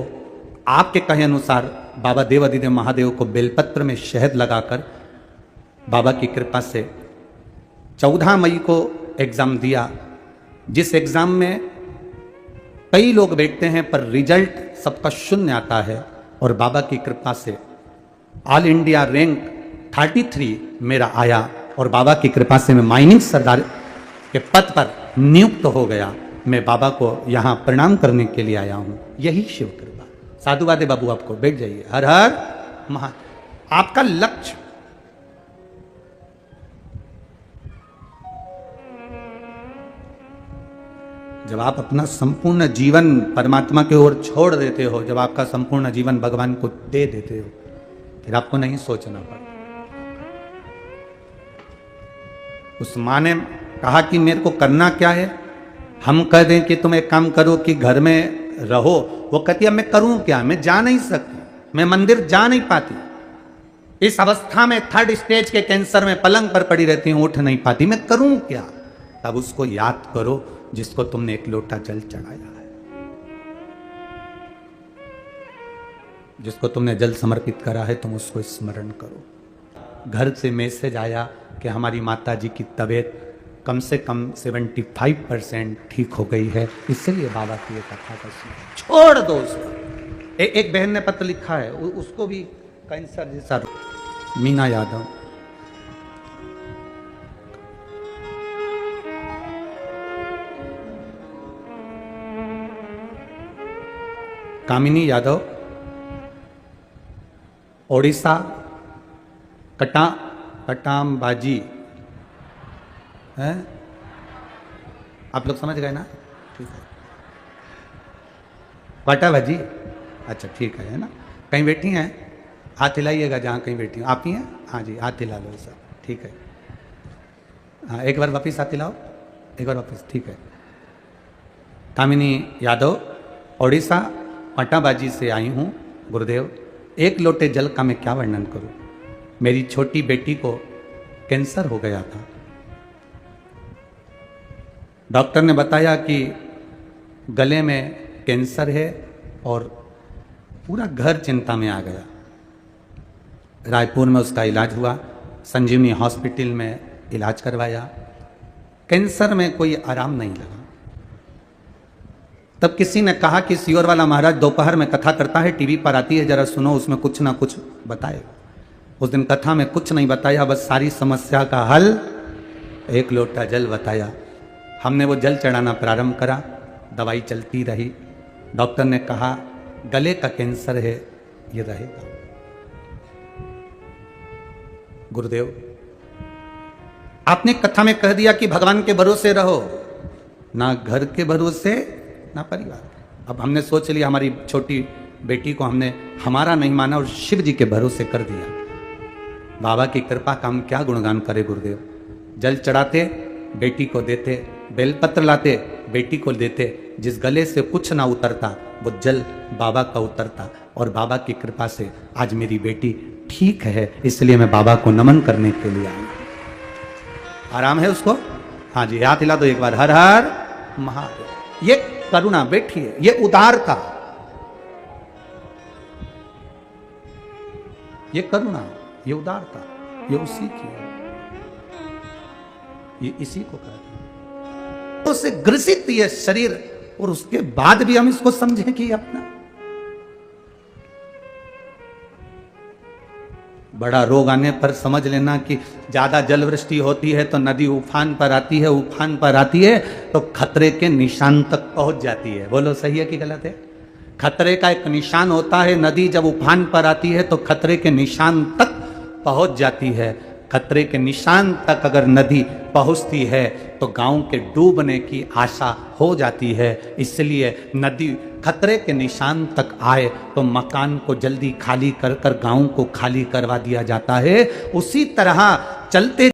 आपके कहे अनुसार बाबा देवाधिदेव महादेव को बेलपत्र में शहद लगाकर बाबा की कृपा से 14 मई को एग्जाम दिया, जिस एग्जाम में कई लोग बैठते हैं पर रिजल्ट सबका शून्य आता है। और बाबा की कृपा से ऑल इंडिया रैंक 33 मेरा आया और बाबा की कृपा से मैं माइनिंग सरदार के पद पर नियुक्त हो गया। मैं बाबा को यहां प्रणाम करने के लिए आया हूं, यही शिव कृपा। साधुवाद है बाबू, आपको बैठ जाइए। हर हर महा। आपका लक्ष्य जब आप अपना संपूर्ण जीवन परमात्मा की ओर छोड़ देते हो, जब आपका संपूर्ण जीवन भगवान को दे देते हो, फिर आपको नहीं सोचना पड़ता। उस माँ ने कहा कि मेरे को करना क्या है। हम कह दें कि तुम एक काम करो कि घर में रहो, वो कहती है मैं करूं क्या, मैं जा नहीं सकती, मैं मंदिर जा नहीं पाती, इस अवस्था में 3rd स्टेज के कैंसर में पलंग पर पड़ी रहती हूं, उठ नहीं पाती, मैं करूं क्या। तब उसको याद करो जिसको तुमने एक लोटा जल चढ़ाया है, जिसको तुमने जल समर्पित करा है, तुम उसको स्मरण करो। घर से मैसेज आया कि हमारी माता जी की तबीयत कम से कम 75% ठीक हो गई है, इसलिए बाबा की कथा का छोड़ दो उसको। एक बहन ने पत्र लिखा है, उसको भी कैंसर जैसा, मीना यादव। कामिनी यादव, ओडिशा, कटामबाजी है। आप लोग समझ गए ना? ठीक है, कटाबाजी, अच्छा ठीक है ना। कहीं बैठी हैं, हाथ हिलाइएगा जहाँ कहीं बैठी हैं। आप ही हैं? हाँ जी, हाथ हिला लो सब, ठीक है। हाँ, एक बार वापिस हाथ हिलाओ, एक बार वापिस, ठीक है। कामिनी यादव, ओडिशा, पटाबाजी से आई हूँ गुरुदेव। एक लोटे जल का मैं क्या वर्णन करूँ। मेरी छोटी बेटी को कैंसर हो गया था। डॉक्टर ने बताया कि गले में कैंसर है और पूरा घर चिंता में आ गया। रायपुर में उसका इलाज हुआ, संजीवनी हॉस्पिटल में इलाज करवाया। कैंसर में कोई आराम नहीं लगा। तब किसी ने कहा कि सियोर वाला महाराज दोपहर में कथा करता है, टीवी पर आती है, जरा सुनो, उसमें कुछ ना कुछ बताएगा। उस दिन कथा में कुछ नहीं बताया, बस सारी समस्या का हल एक लोटा जल बताया। हमने वो जल चढ़ाना प्रारंभ करा, दवाई चलती रही। डॉक्टर ने कहा गले का कैंसर है, ये रहेगा। गुरुदेव, आपने कथा में कह दिया कि भगवान के भरोसे रहो, ना घर के भरोसे ना परिवार। अब हमने सोच लिया, हमारी छोटी बेटी को हमने हमारा नहीं माना और शिव जी के भरोसे कर दिया। बाबा की कृपा का हम क्या गुणगान करें गुरुदेव। जल चढ़ाते, बेटी को देते, बेलपत्र लाते, बेटी को देते। जिस गले से कुछ ना उतरता वो जल बाबा का उतरता, और बाबा की कृपा से आज मेरी बेटी ठीक है, इसलिए मैं बाबा को नमन करने के लिए आया। आराम है उसको? हाँ जी, हाथ हिला दो एक बार। हर हर महादेव। ये करुणा, बैठिए, ये उदारता, ये करुणा, ये उदारता, ये उसी की है, ये इसी को कहते हैं। उससे ग्रसित ये शरीर और उसके बाद भी हम इसको समझें कि अपना बड़ा रोग आने पर समझ लेना कि ज्यादा जल वृष्टि होती है तो नदी उफान पर आती है, उफान पर आती है तो खतरे के निशान तक पहुंच जाती है। बोलो सही है कि गलत है? खतरे का एक निशान होता है, नदी जब उफान पर आती है तो खतरे के निशान तक पहुंच जाती है। खतरे के निशान तक अगर नदी पहुंचती है तो गांव के डूबने की आशा हो जाती है। इसलिए नदी खतरे के निशान तक आए तो मकान को जल्दी खाली कर कर गांव को खाली करवा दिया जाता है। उसी तरह चलते